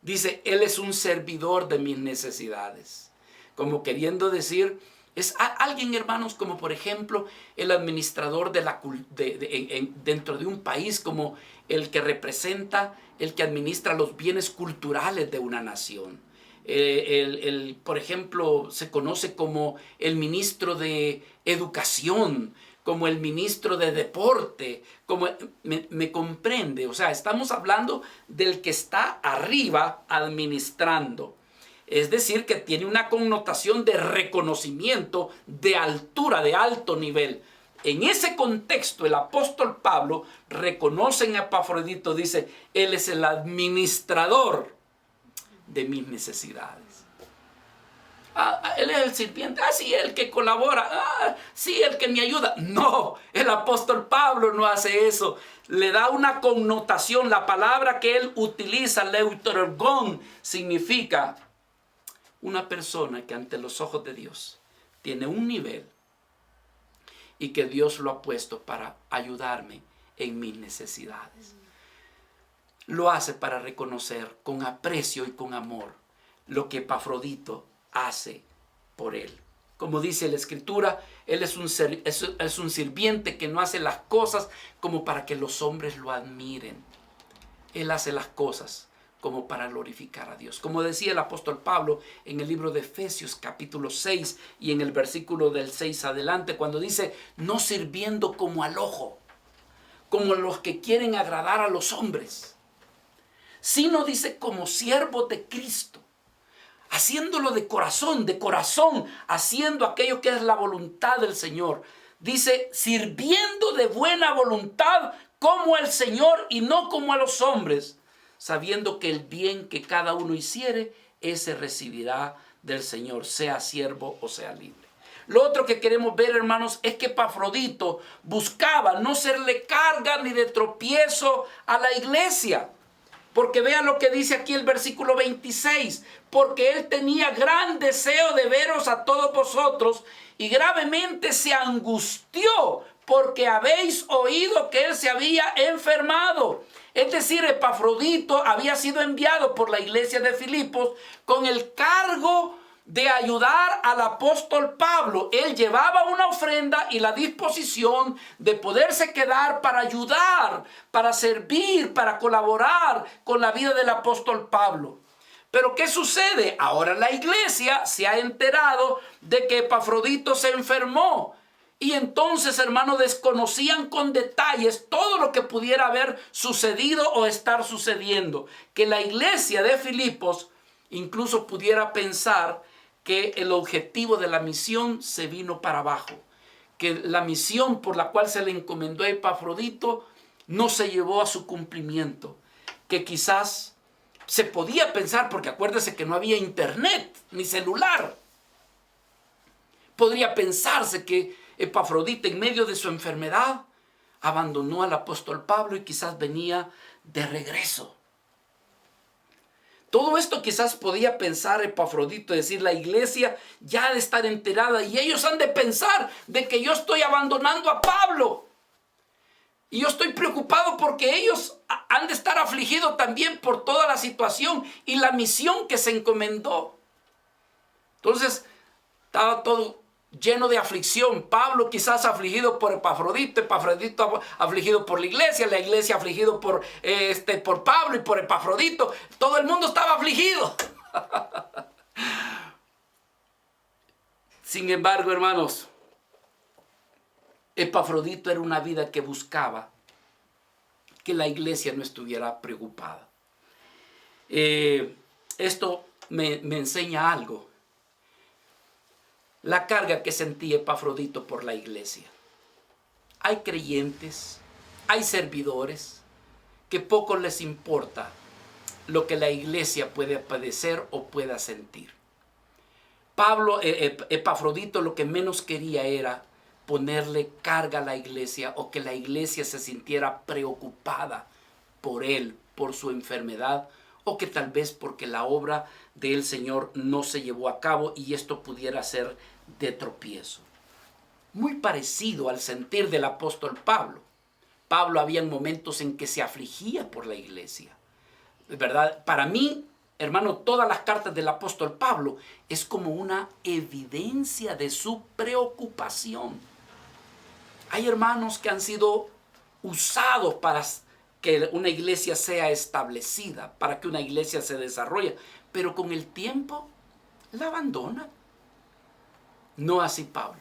Dice, él es un servidor de mis necesidades. Como queriendo decir, es alguien, hermanos, como por ejemplo el administrador dentro de un país, como el que representa, el que administra los bienes culturales de una nación. Por ejemplo, se conoce como el ministro de Educación, como el ministro de Deporte, como me comprende. O sea, estamos hablando del que está arriba administrando. Es decir, que tiene una connotación de reconocimiento, de altura, de alto nivel. En ese contexto, el apóstol Pablo reconoce en Epafrodito, dice, él es el administrador de mis necesidades. Él es el sirviente, sí, el que colabora, sí, el que me ayuda. No, el apóstol Pablo no hace eso. Le da una connotación. La palabra que él utiliza, leutergón, significa una persona que ante los ojos de Dios tiene un nivel y que Dios lo ha puesto para ayudarme en mis necesidades. Lo hace para reconocer con aprecio y con amor lo que Epafrodito hace por él. Como dice la escritura, él es un sirviente que no hace las cosas como para que los hombres lo admiren. Él hace las cosas como para glorificar a Dios. Como decía el apóstol Pablo en el libro de Efesios capítulo 6 y en el versículo del 6 adelante, cuando dice, no sirviendo como al ojo, como los que quieren agradar a los hombres, sino dice como siervos de Cristo, haciéndolo de corazón, haciendo aquello que es la voluntad del Señor. Dice, sirviendo de buena voluntad como al Señor y no como a los hombres, sabiendo que el bien que cada uno hiciere, ese recibirá del Señor, sea siervo o sea libre. Lo otro que queremos ver, hermanos, es que Epafrodito buscaba no serle carga ni de tropiezo a la iglesia. Porque vean lo que dice aquí el versículo 26. Porque él tenía gran deseo de veros a todos vosotros y gravemente se angustió porque habéis oído que él se había enfermado. Es decir, Epafrodito había sido enviado por la iglesia de Filipos con el cargo de ayudar al apóstol Pablo. Él llevaba una ofrenda y la disposición de poderse quedar para ayudar, para servir, para colaborar con la vida del apóstol Pablo. Pero ¿qué sucede? Ahora la iglesia se ha enterado de que Epafrodito se enfermó. Y entonces, hermanos, desconocían con detalles todo lo que pudiera haber sucedido o estar sucediendo. Que la iglesia de Filipos incluso pudiera pensar que el objetivo de la misión se vino para abajo. Que la misión por la cual se le encomendó a Epafrodito no se llevó a su cumplimiento. Que quizás se podía pensar, porque acuérdese que no había internet ni celular. Podría pensarse que Epafrodito, en medio de su enfermedad, abandonó al apóstol Pablo y quizás venía de regreso. Todo esto quizás podía pensar Epafrodito, decir, la iglesia ya ha de estar enterada y ellos han de pensar de que yo estoy abandonando a Pablo. Y yo estoy preocupado porque ellos han de estar afligidos también por toda la situación y la misión que se encomendó. Entonces, estaba todo lleno de aflicción. Pablo quizás afligido por Epafrodito, Epafrodito afligido por la iglesia afligido por Pablo y por Epafrodito. Todo el mundo estaba afligido. Sin embargo, hermanos, Epafrodito era una vida que buscaba que la iglesia no estuviera preocupada. Esto me enseña algo. La carga que sentía Epafrodito por la iglesia. Hay creyentes, hay servidores que poco les importa lo que la iglesia puede padecer o pueda sentir. Epafrodito lo que menos quería era ponerle carga a la iglesia o que la iglesia se sintiera preocupada por él, por su enfermedad, o que tal vez porque la obra del Señor no se llevó a cabo y esto pudiera ser de tropiezo. Muy parecido al sentir del apóstol Pablo. Pablo había momentos en que se afligía por la iglesia. ¿Verdad? Para mí, hermano, todas las cartas del apóstol Pablo es como una evidencia de su preocupación. Hay hermanos que han sido usados para que una iglesia sea establecida, para que una iglesia se desarrolle, pero con el tiempo la abandona. No así Pablo.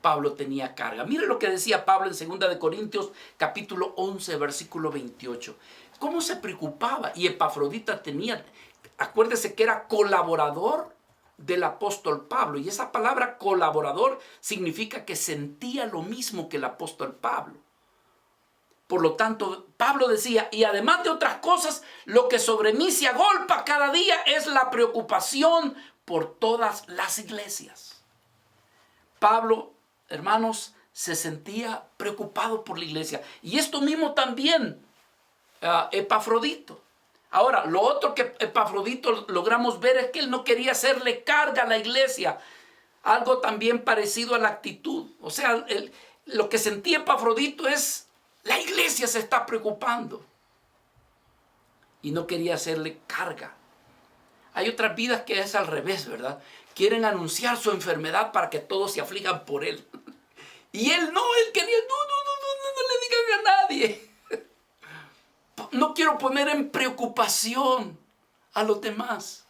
Pablo tenía carga. Mire lo que decía Pablo en 2 de Corintios capítulo 11 versículo 28. ¿Cómo se preocupaba? Y Epafrodita tenía, acuérdese que era colaborador del apóstol Pablo. Y esa palabra colaborador significa que sentía lo mismo que el apóstol Pablo. Por lo tanto, Pablo decía, y además de otras cosas, lo que sobre mí se agolpa cada día es la preocupación por todas las iglesias. Pablo, hermanos, se sentía preocupado por la iglesia. Y esto mismo también Epafrodito. Ahora, lo otro que Epafrodito logramos ver es que él no quería hacerle carga a la iglesia. Algo también parecido a la actitud. O sea, lo que sentía Epafrodito es, la iglesia se está preocupando. Y no quería hacerle carga. Hay otras vidas que es al revés, ¿verdad? Quieren anunciar su enfermedad para que todos se aflijan por él. Y él no, él quería, no le digan a nadie. No quiero poner en preocupación a los demás.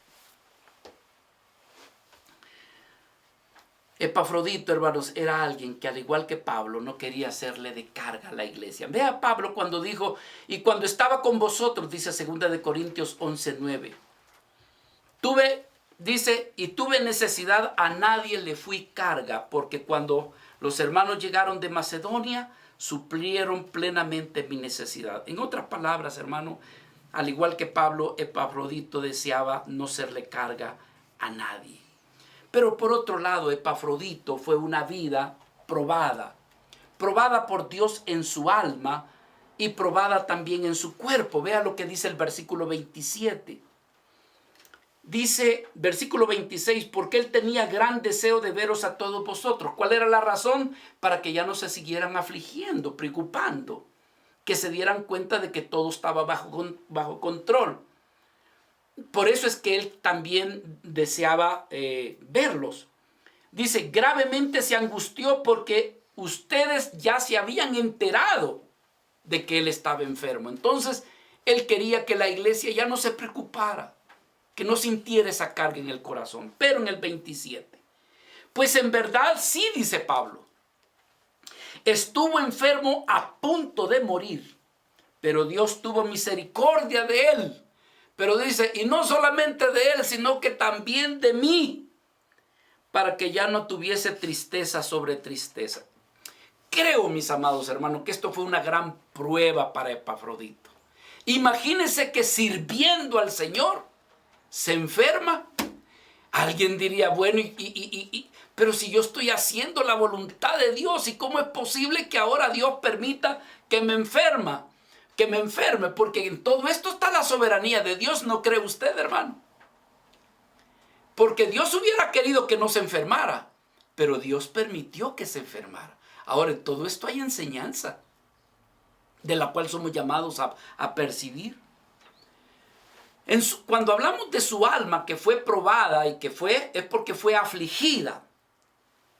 Epafrodito, hermanos, era alguien que al igual que Pablo no quería hacerle de carga a la iglesia. Vea a Pablo cuando dijo, y cuando estaba con vosotros, dice 2 de Corintios 11:9. Tuve necesidad, a nadie le fui carga, porque cuando los hermanos llegaron de Macedonia, suplieron plenamente mi necesidad. En otras palabras, hermano, al igual que Pablo, Epafrodito deseaba no serle carga a nadie. Pero por otro lado, Epafrodito fue una vida probada por Dios en su alma y probada también en su cuerpo. Vea lo que dice el versículo 27. Dice, versículo 26, porque él tenía gran deseo de veros a todos vosotros. ¿Cuál era la razón? Para que ya no se siguieran afligiendo, preocupando, que se dieran cuenta de que todo estaba bajo control. Por eso es que él también deseaba verlos. Dice, gravemente se angustió porque ustedes ya se habían enterado de que él estaba enfermo. Entonces, él quería que la iglesia ya no se preocupara, que no sintiera esa carga en el corazón. Pero en el 27, pues en verdad sí, dice Pablo, estuvo enfermo a punto de morir, pero Dios tuvo misericordia de él. Pero dice, y no solamente de él, sino que también de mí, para que ya no tuviese tristeza sobre tristeza. Creo, mis amados hermanos, que esto fue una gran prueba para Epafrodito. Imagínense que sirviendo al Señor se enferma. Alguien diría, bueno, pero si yo estoy haciendo la voluntad de Dios, ¿y cómo es posible que ahora Dios permita que me enferme? Porque en todo esto está la soberanía de Dios, ¿no cree usted, hermano? Porque Dios hubiera querido que no se enfermara, pero Dios permitió que se enfermara. Ahora, en todo esto hay enseñanza, de la cual somos llamados a percibir. Cuando hablamos de su alma que fue probada y es porque fue afligida.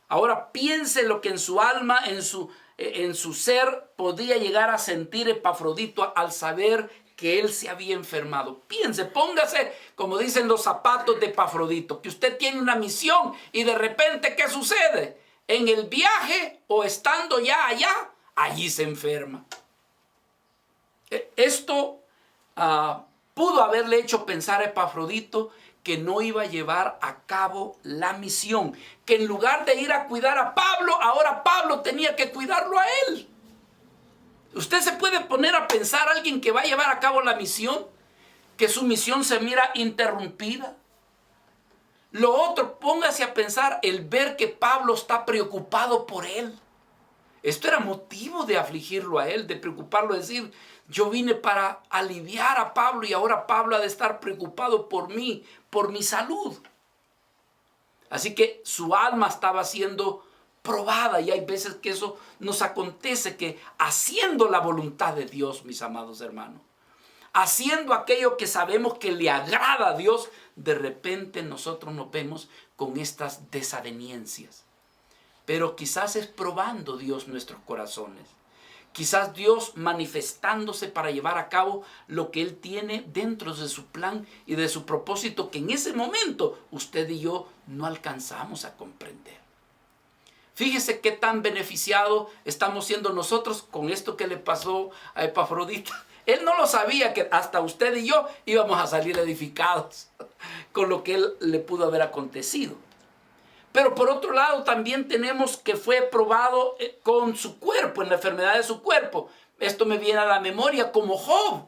Ahora piense lo que en su alma, en su ser, podía llegar a sentir Epafrodito al saber que él se había enfermado. Piense, póngase, como dicen, los zapatos de Epafrodito, que usted tiene una misión y de repente, ¿qué sucede? En el viaje o estando ya allá, allí se enferma. Esto pudo haberle hecho pensar a Epafrodito que no iba a llevar a cabo la misión, que en lugar de ir a cuidar a Pablo, ahora Pablo tenía que cuidarlo a él. Usted se puede poner a pensar a alguien que va a llevar a cabo la misión, que su misión se mira interrumpida. Lo otro, póngase a pensar el ver que Pablo está preocupado por él. Esto era motivo de afligirlo a él, de preocuparlo, de decir, yo vine para aliviar a Pablo y ahora Pablo ha de estar preocupado por mí, por mi salud. Así que su alma estaba siendo probada y hay veces que eso nos acontece, que haciendo la voluntad de Dios, mis amados hermanos, haciendo aquello que sabemos que le agrada a Dios, de repente nosotros nos vemos con estas desavenencias. Pero quizás es probando Dios nuestros corazones. Quizás Dios manifestándose para llevar a cabo lo que Él tiene dentro de su plan y de su propósito, que en ese momento usted y yo no alcanzamos a comprender. Fíjese qué tan beneficiados estamos siendo nosotros con esto que le pasó a Epafrodito. Él no lo sabía, que hasta usted y yo íbamos a salir edificados con lo que él le pudo haber acontecido. Pero por otro lado también tenemos que fue probado con su cuerpo, en la enfermedad de su cuerpo. Esto me viene a la memoria como Job,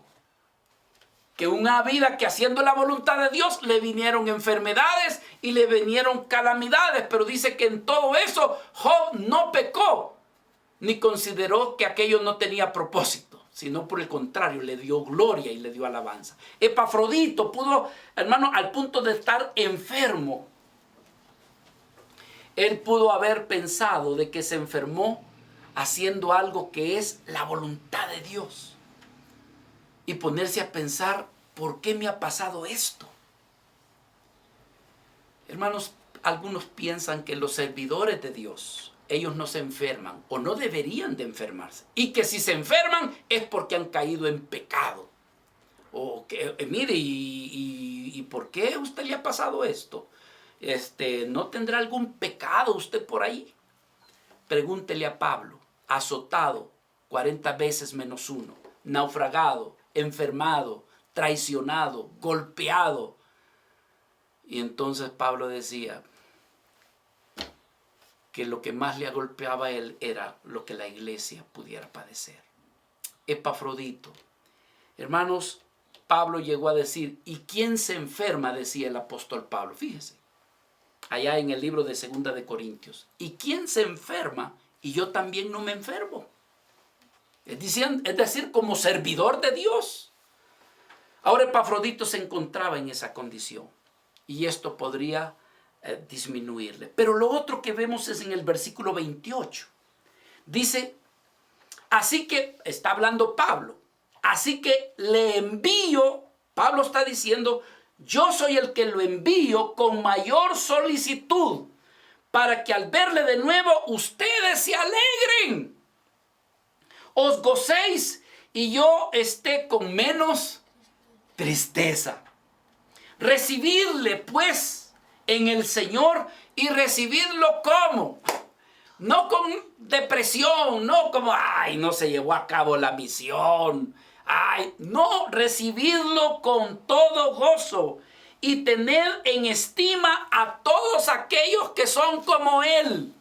que una vida que haciendo la voluntad de Dios le vinieron enfermedades y le vinieron calamidades, pero dice que en todo eso Job no pecó, ni consideró que aquello no tenía propósito, sino por el contrario, le dio gloria y le dio alabanza. Epafrodito pudo, hermano, al punto de estar enfermo, él pudo haber pensado de que se enfermó haciendo algo que es la voluntad de Dios. Y ponerse a pensar, ¿por qué me ha pasado esto? Hermanos, algunos piensan que los servidores de Dios, ellos no se enferman o no deberían de enfermarse. Y que si se enferman es porque han caído en pecado. O que, mire, ¿y por qué a usted le ha pasado esto? ¿No tendrá algún pecado usted por ahí? Pregúntele a Pablo, azotado 40 veces menos uno, naufragado, enfermado, traicionado, golpeado. Y entonces Pablo decía que lo que más le golpeaba a él era lo que la iglesia pudiera padecer. Epafrodito. Hermanos, Pablo llegó a decir, ¿y quién se enferma? Decía el apóstol Pablo. Fíjese, allá en el libro de 2 de Corintios. ¿Y quién se enferma? Y yo también no me enfermo. Es decir, como servidor de Dios. Ahora Epafrodito se encontraba en esa condición. Y esto podría disminuirle. Pero lo otro que vemos es en el versículo 28. Dice, así que, está hablando Pablo, así que le envío, Pablo está diciendo, yo soy el que lo envío con mayor solicitud, para que al verle de nuevo ustedes se alegren, os gocéis y yo esté con menos tristeza. Recibidle pues en el Señor, y recibidlo como, no con depresión, no como, ay, no se llevó a cabo la misión, ay, no, recibidlo con todo gozo y tened en estima a todos aquellos que son como Él.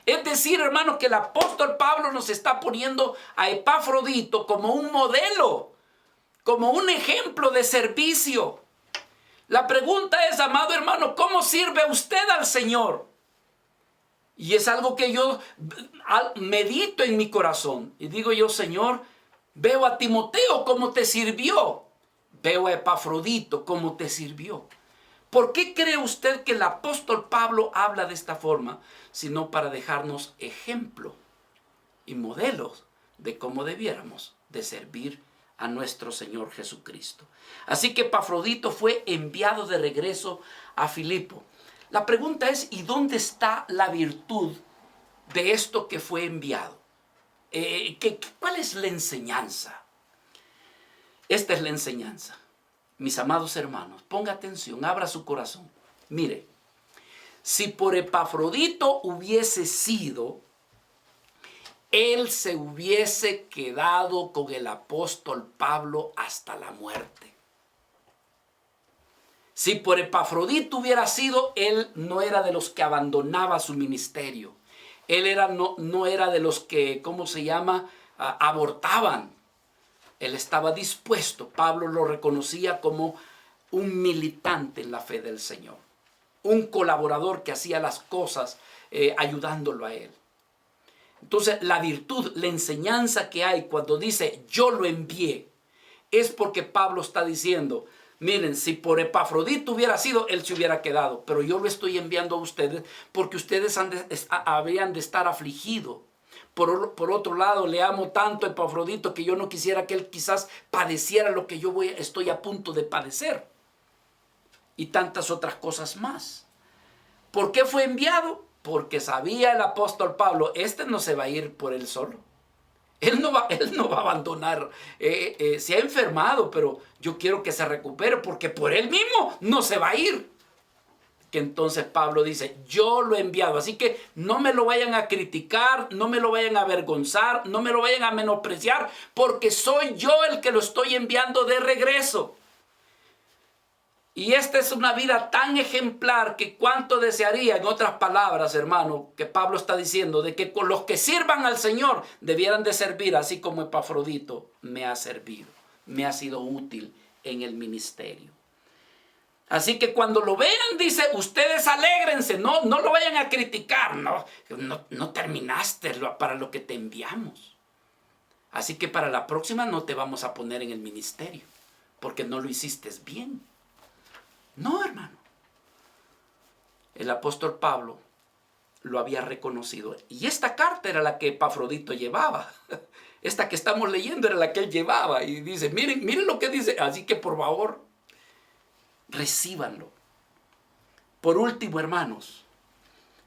Es decir, hermanos, que el apóstol Pablo nos está poniendo a Epafrodito como un modelo, como un ejemplo de servicio. La pregunta es, amado hermano, ¿cómo sirve usted al Señor? Y es algo que yo medito en mi corazón. Y digo yo, Señor, veo a Timoteo cómo te sirvió. Veo a Epafrodito cómo te sirvió. ¿Por qué cree usted que el apóstol Pablo habla de esta forma? Sino para dejarnos ejemplo y modelos de cómo debiéramos de servir a nuestro Señor Jesucristo. Así que Epafrodito fue enviado de regreso a Filipo. La pregunta es, ¿y dónde está la virtud de esto que fue enviado? ¿Cuál es la enseñanza? Esta es la enseñanza. Mis amados hermanos, ponga atención, abra su corazón. Mire, si por Epafrodito hubiese sido, él se hubiese quedado con el apóstol Pablo hasta la muerte. Si por Epafrodito hubiera sido, él no era de los que abandonaba su ministerio. Él no era de los que, ¿cómo se llama?, abortaban. Él estaba dispuesto. Pablo lo reconocía como un militante en la fe del Señor. Un colaborador que hacía las cosas ayudándolo a él. Entonces, la virtud, la enseñanza que hay cuando dice yo lo envié, es porque Pablo está diciendo, miren, si por Epafrodito hubiera sido, él se hubiera quedado, pero yo lo estoy enviando a ustedes porque ustedes habrían de estar afligidos. Por otro lado, le amo tanto a Epafrodito que yo no quisiera que él quizás padeciera lo que yo estoy a punto de padecer. Y tantas otras cosas más. ¿Por qué fue enviado? Porque sabía el apóstol Pablo, este no se va a ir por él solo. Él no va a abandonar. Se ha enfermado, pero yo quiero que se recupere porque por él mismo no se va a ir. Que entonces Pablo dice, yo lo he enviado. Así que no me lo vayan a criticar, no me lo vayan a avergonzar, no me lo vayan a menospreciar, porque soy yo el que lo estoy enviando de regreso. Y esta es una vida tan ejemplar que cuánto desearía, en otras palabras, hermano, que Pablo está diciendo, de que con los que sirvan al Señor debieran de servir, así como Epafrodito me ha servido, me ha sido útil en el ministerio. Así que cuando lo vean, dice, ustedes alégrense, no lo vayan a criticar, no terminaste para lo que te enviamos. Así que para la próxima no te vamos a poner en el ministerio, porque no lo hiciste bien. No, hermano. El apóstol Pablo lo había reconocido. Y esta carta era la que Epafrodito llevaba. Esta que estamos leyendo era la que él llevaba. Y dice, miren lo que dice. Así que por favor, recíbanlo. Por último, hermanos,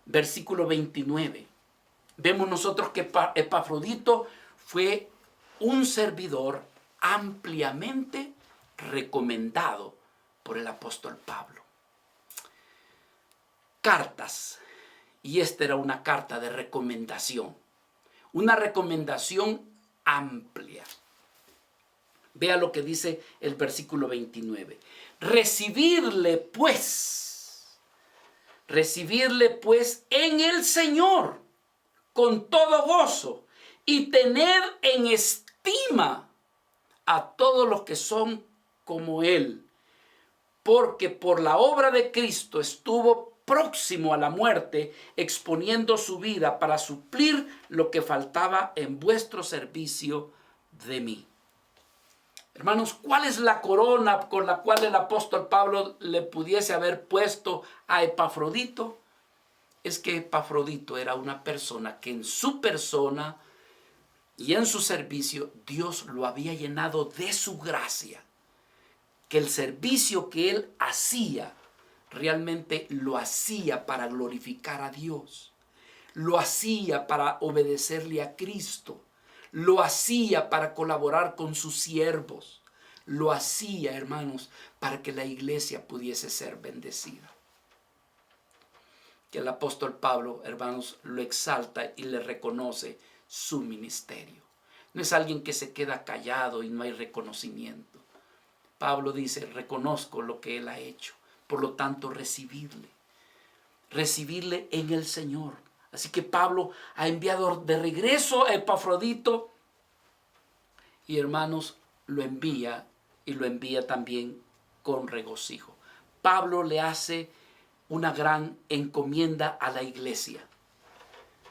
versículo 29. Vemos nosotros que Epafrodito fue un servidor ampliamente recomendado por el apóstol Pablo. Cartas. Y esta era una carta de recomendación. Una recomendación amplia. Vea lo que dice el versículo 29. Recibirle pues en el Señor con todo gozo y tener en estima a todos los que son como él, porque por la obra de Cristo estuvo próximo a la muerte, exponiendo su vida para suplir lo que faltaba en vuestro servicio de mí. Hermanos, ¿cuál es la corona con la cual el apóstol Pablo le pudiese haber puesto a Epafrodito? Es que Epafrodito era una persona que en su persona y en su servicio Dios lo había llenado de su gracia, que el servicio que él hacía realmente lo hacía para glorificar a Dios, lo hacía para obedecerle a Cristo, lo hacía para colaborar con sus siervos, lo hacía, hermanos, para que la iglesia pudiese ser bendecida. Que el apóstol Pablo, hermanos, lo exalta y le reconoce su ministerio. No es alguien que se queda callado y no hay reconocimiento. Pablo dice, reconozco lo que él ha hecho, por lo tanto recibirle en el Señor. Así que Pablo ha enviado de regreso a Epafrodito y, hermanos, lo envía y lo envía también con regocijo. Pablo le hace una gran encomienda a la iglesia.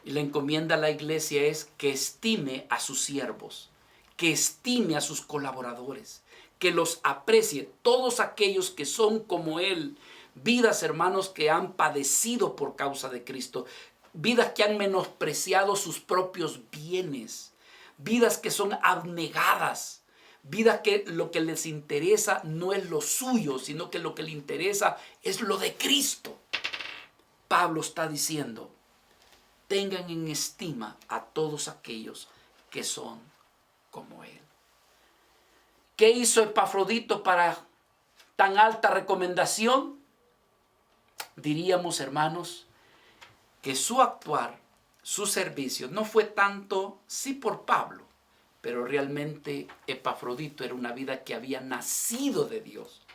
Y la encomienda a la iglesia es que estime a sus siervos, que estime a sus colaboradores, que los aprecie, todos aquellos que son como él, vidas, hermanos, que han padecido por causa de Cristo, vidas que han menospreciado sus propios bienes, vidas que son abnegadas, vidas que lo que les interesa no es lo suyo, sino que lo que le interesa es lo de Cristo. Pablo está diciendo, tengan en estima a todos aquellos que son como él. ¿Qué hizo Epafrodito para tan alta recomendación? Diríamos, hermanos, que su actuar, su servicio, no fue tanto, sí por Pablo, pero realmente Epafrodito era una vida que había nacido de Dios.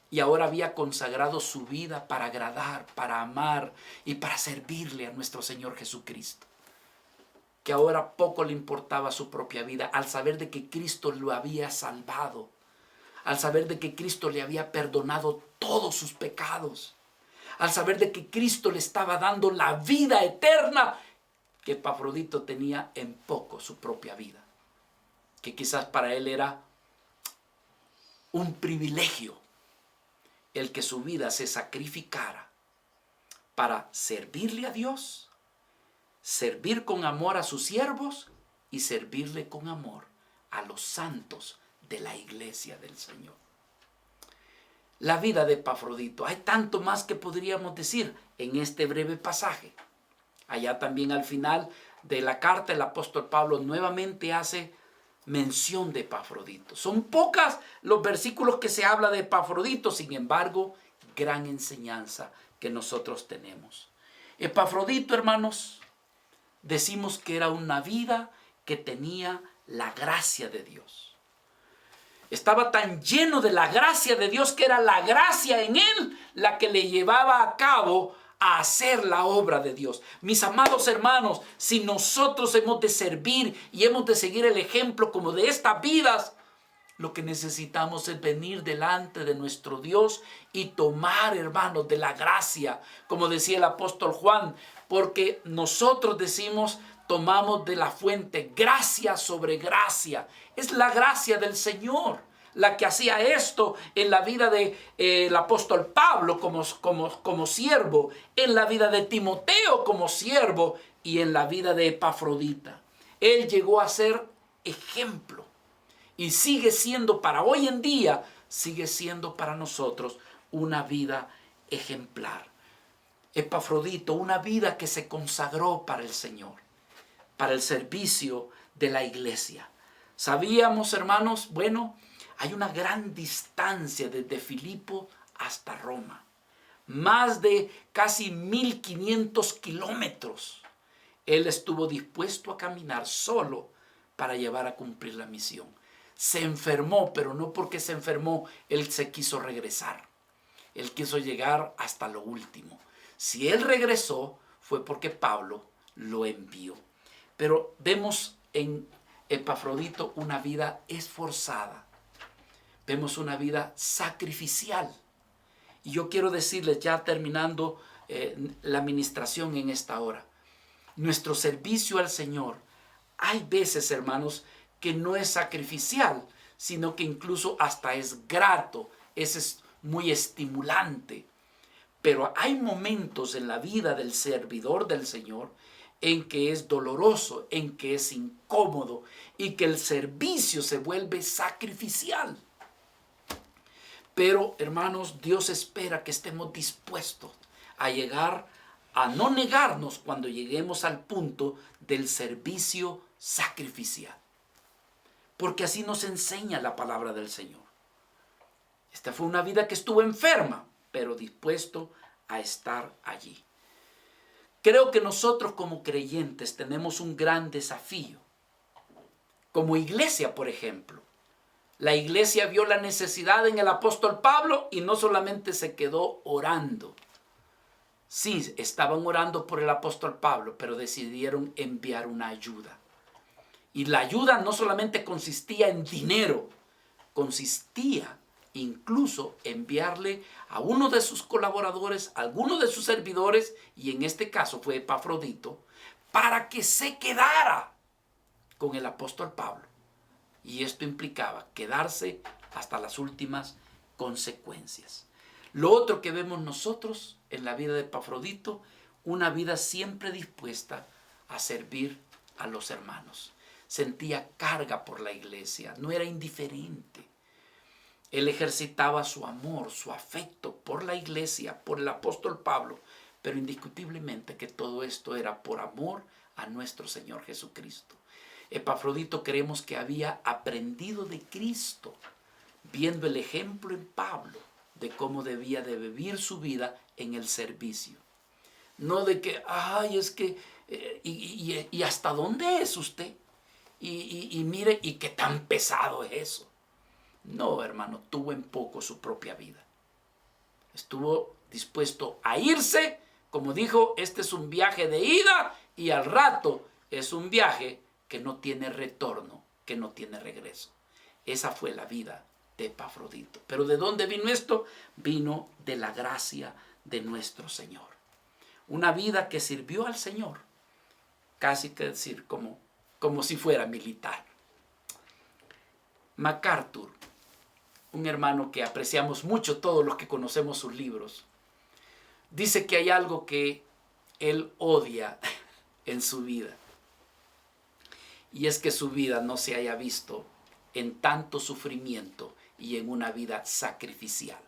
Y ahora había consagrado su vida para agradar, para amar y para servirle a nuestro Señor Jesucristo. Que ahora poco le importaba su propia vida al saber de que Cristo lo había salvado, al saber de que Cristo le había perdonado todos sus pecados, al saber de que Cristo le estaba dando la vida eterna, que Epafrodito tenía en poco su propia vida, que quizás para él era un privilegio el que su vida se sacrificara para servirle a Dios, servir con amor a sus siervos y servirle con amor a los santos de la iglesia del Señor. La vida de Epafrodito, hay tanto más que podríamos decir en este breve pasaje. Allá también al final de la carta el apóstol Pablo nuevamente hace mención de Epafrodito. Son pocas los versículos que se habla de Epafrodito, sin embargo, gran enseñanza que nosotros tenemos. Epafrodito, hermanos, decimos que era una vida que tenía la gracia de Dios. Estaba tan lleno de la gracia de Dios que era la gracia en él la que le llevaba a cabo a hacer la obra de Dios. Mis amados hermanos, si nosotros hemos de servir y hemos de seguir el ejemplo como de estas vidas, lo que necesitamos es venir delante de nuestro Dios y tomar, hermanos, de la gracia, como decía el apóstol Juan, porque nosotros decimos, tomamos de la fuente gracia sobre gracia. Es la gracia del Señor la que hacía esto en la vida del apóstol Pablo como siervo, en la vida de Timoteo como siervo y en la vida de Epafrodita. Él llegó a ser ejemplo y sigue siendo para hoy en día, sigue siendo para nosotros una vida ejemplar. Epafrodito, una vida que se consagró para el Señor, para el servicio de la iglesia. Sabíamos, hermanos, bueno, hay una gran distancia desde Filipo hasta Roma. Más de casi 1500 kilómetros. Él estuvo dispuesto a caminar solo para llevar a cumplir la misión. Se enfermó, pero no porque se enfermó, él se quiso regresar. Él quiso llegar hasta lo último. Si él regresó, fue porque Pablo lo envió. Pero vemos en Epafrodito una vida esforzada, vemos una vida sacrificial. Y yo quiero decirles, ya terminando la administración en esta hora, nuestro servicio al Señor, hay veces, hermanos, que no es sacrificial, sino que incluso hasta es grato, es muy estimulante. Pero hay momentos en la vida del servidor del Señor en que es doloroso, en que es incómodo y que el servicio se vuelve sacrificial. Pero, hermanos, Dios espera que estemos dispuestos a llegar a no negarnos cuando lleguemos al punto del servicio sacrificial. Porque así nos enseña la palabra del Señor. Esta fue una vida que estuvo enferma, pero dispuesto a estar allí. Creo que nosotros como creyentes tenemos un gran desafío. Como iglesia, por ejemplo. La iglesia vio la necesidad en el apóstol Pablo y no solamente se quedó orando. Sí, estaban orando por el apóstol Pablo, pero decidieron enviar una ayuda. Y la ayuda no solamente consistía en dinero, consistía incluso enviarle a uno de sus colaboradores, a alguno de sus servidores, y en este caso fue Epafrodito, para que se quedara con el apóstol Pablo. Y esto implicaba quedarse hasta las últimas consecuencias. Lo otro que vemos nosotros en la vida de Epafrodito, una vida siempre dispuesta a servir a los hermanos. Sentía carga por la iglesia, no era indiferente. Él ejercitaba su amor, su afecto por la iglesia, por el apóstol Pablo, pero indiscutiblemente que todo esto era por amor a nuestro Señor Jesucristo. Epafrodito creemos que había aprendido de Cristo, viendo el ejemplo en Pablo de cómo debía de vivir su vida en el servicio. No de que, ay, es que, ¿y hasta dónde es usted? Y mire, ¿y qué tan pesado es eso? No, hermano, tuvo en poco su propia vida. Estuvo dispuesto a irse, como dijo, este es un viaje de ida y al rato es un viaje que no tiene retorno, que no tiene regreso. Esa fue la vida de Epafrodito. ¿Pero de dónde vino esto? Vino de la gracia de nuestro Señor. Una vida que sirvió al Señor, casi que decir como si fuera militar. MacArthur, un hermano que apreciamos mucho todos los que conocemos sus libros, dice que hay algo que él odia en su vida. Y es que su vida no se haya visto en tanto sufrimiento y en una vida sacrificial.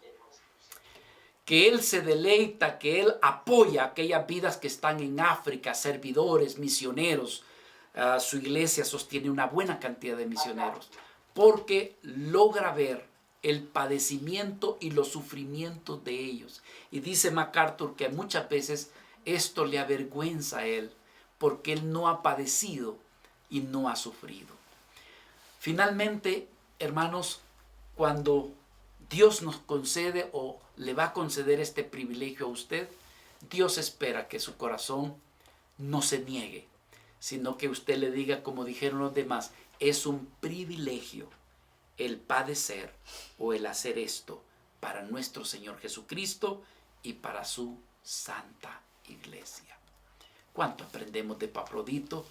Que él se deleita, que él apoya aquellas vidas que están en África, servidores, misioneros. Su iglesia sostiene una buena cantidad de misioneros, porque logra ver el padecimiento y los sufrimientos de ellos. Y dice MacArthur que muchas veces esto le avergüenza a él, porque él no ha padecido y no ha sufrido. Finalmente, hermanos, cuando Dios nos concede o le va a conceder este privilegio a usted, Dios espera que su corazón no se niegue, sino que usted le diga, como dijeron los demás, es un privilegio el padecer o el hacer esto para nuestro Señor Jesucristo y para su santa iglesia. ¿Cuánto aprendemos de Epafrodito?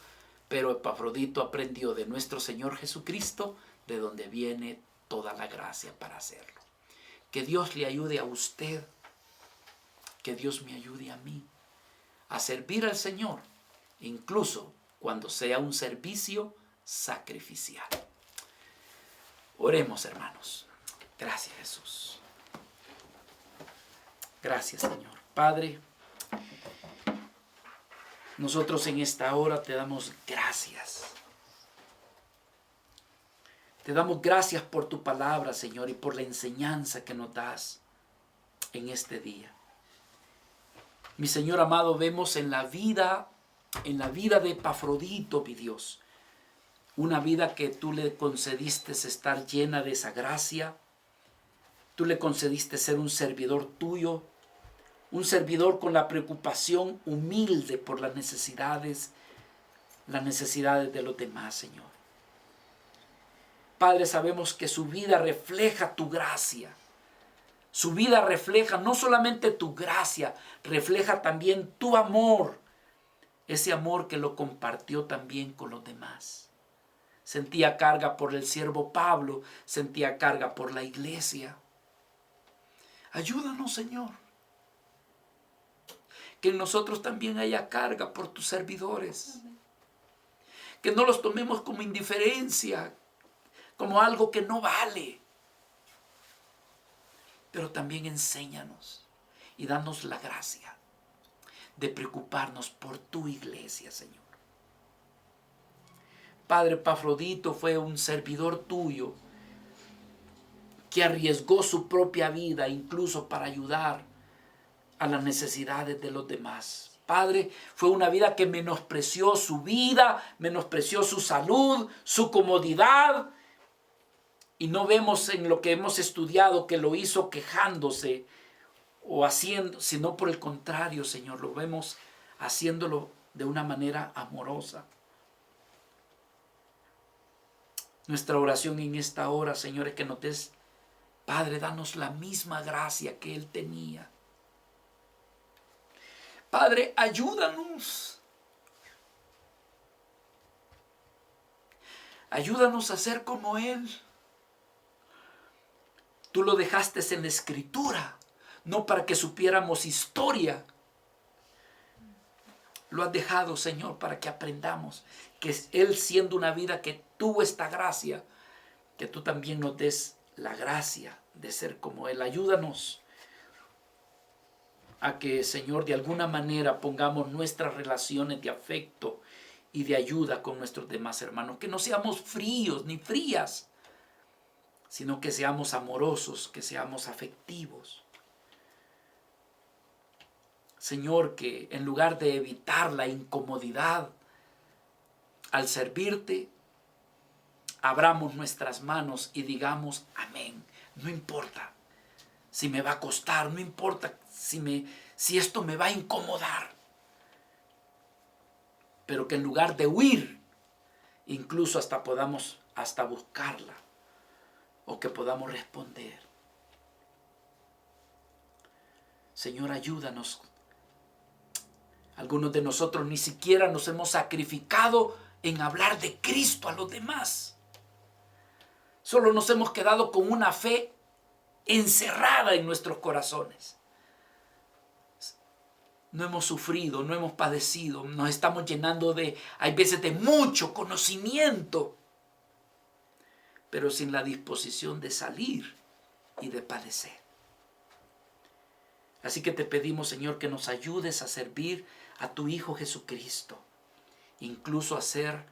Pero Epafrodito aprendió de nuestro Señor Jesucristo, de donde viene toda la gracia para hacerlo. Que Dios le ayude a usted, que Dios me ayude a mí a servir al Señor, incluso cuando sea un servicio sacrificial. Oremos, hermanos. Gracias, Jesús. Gracias, Señor. Padre, nosotros en esta hora te damos gracias. Te damos gracias por tu palabra, Señor, y por la enseñanza que nos das en este día. Mi Señor amado, vemos en la vida de Epafrodito, mi Dios, una vida que tú le concediste estar llena de esa gracia. Tú le concediste ser un servidor tuyo, un servidor con la preocupación humilde por las necesidades de los demás, Señor. Padre, sabemos que su vida refleja tu gracia. Su vida refleja no solamente tu gracia, refleja también tu amor. Ese amor que lo compartió también con los demás. Sentía carga por el siervo Pablo, sentía carga por la iglesia. Ayúdanos, Señor. Que en nosotros también haya carga por tus servidores. Que no los tomemos como indiferencia, como algo que no vale. Pero también enséñanos y danos la gracia de preocuparnos por tu iglesia, Señor. Padre, Epafrodito fue un servidor tuyo que arriesgó su propia vida incluso para ayudar a las necesidades de los demás. Padre, fue una vida que menospreció su vida, menospreció su salud, su comodidad. Y no vemos en lo que hemos estudiado que lo hizo quejándose o haciendo, sino por el contrario, Señor, lo vemos haciéndolo de una manera amorosa. Nuestra oración en esta hora, Señor, es que nos des, Padre, danos la misma gracia que Él tenía. Padre, ayúdanos. Ayúdanos a ser como Él. Tú lo dejaste en la Escritura, no para que supiéramos historia. Lo has dejado, Señor, para que aprendamos que Él, siendo una vida que tuvo esta gracia, que tú también nos des la gracia de ser como Él. Ayúdanos a que, Señor, de alguna manera pongamos nuestras relaciones de afecto y de ayuda con nuestros demás hermanos. Que no seamos fríos ni frías, sino que seamos amorosos, que seamos afectivos. Señor, que en lugar de evitar la incomodidad al servirte, abramos nuestras manos y digamos amén. No importa si me va a costar, no importa si esto me va a incomodar. Pero que en lugar de huir, incluso hasta podamos buscarla, o que podamos responder. Señor, ayúdanos. Algunos de nosotros ni siquiera nos hemos sacrificado en hablar de Cristo a los demás. Solo nos hemos quedado con una fe encerrada en nuestros corazones. No hemos sufrido, no hemos padecido, nos estamos llenando hay veces de mucho conocimiento, pero sin la disposición de salir y de padecer. Así que te pedimos, Señor, que nos ayudes a servir a tu Hijo Jesucristo, incluso a hacer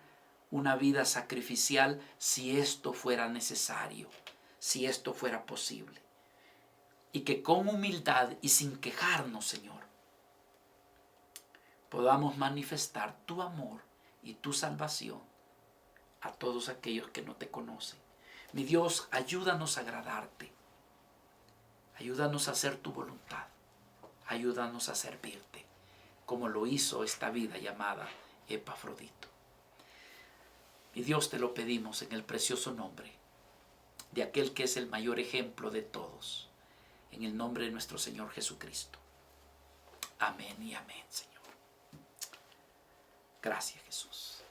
una vida sacrificial si esto fuera necesario, si esto fuera posible. Y que con humildad y sin quejarnos, Señor, podamos manifestar tu amor y tu salvación a todos aquellos que no te conocen. Mi Dios, ayúdanos a agradarte. Ayúdanos a hacer tu voluntad. Ayúdanos a servirte, como lo hizo esta vida llamada Epafrodito. Mi Dios, te lo pedimos en el precioso nombre de aquel que es el mayor ejemplo de todos, en el nombre de nuestro Señor Jesucristo. Amén y amén, Señor. Gracias, Jesús.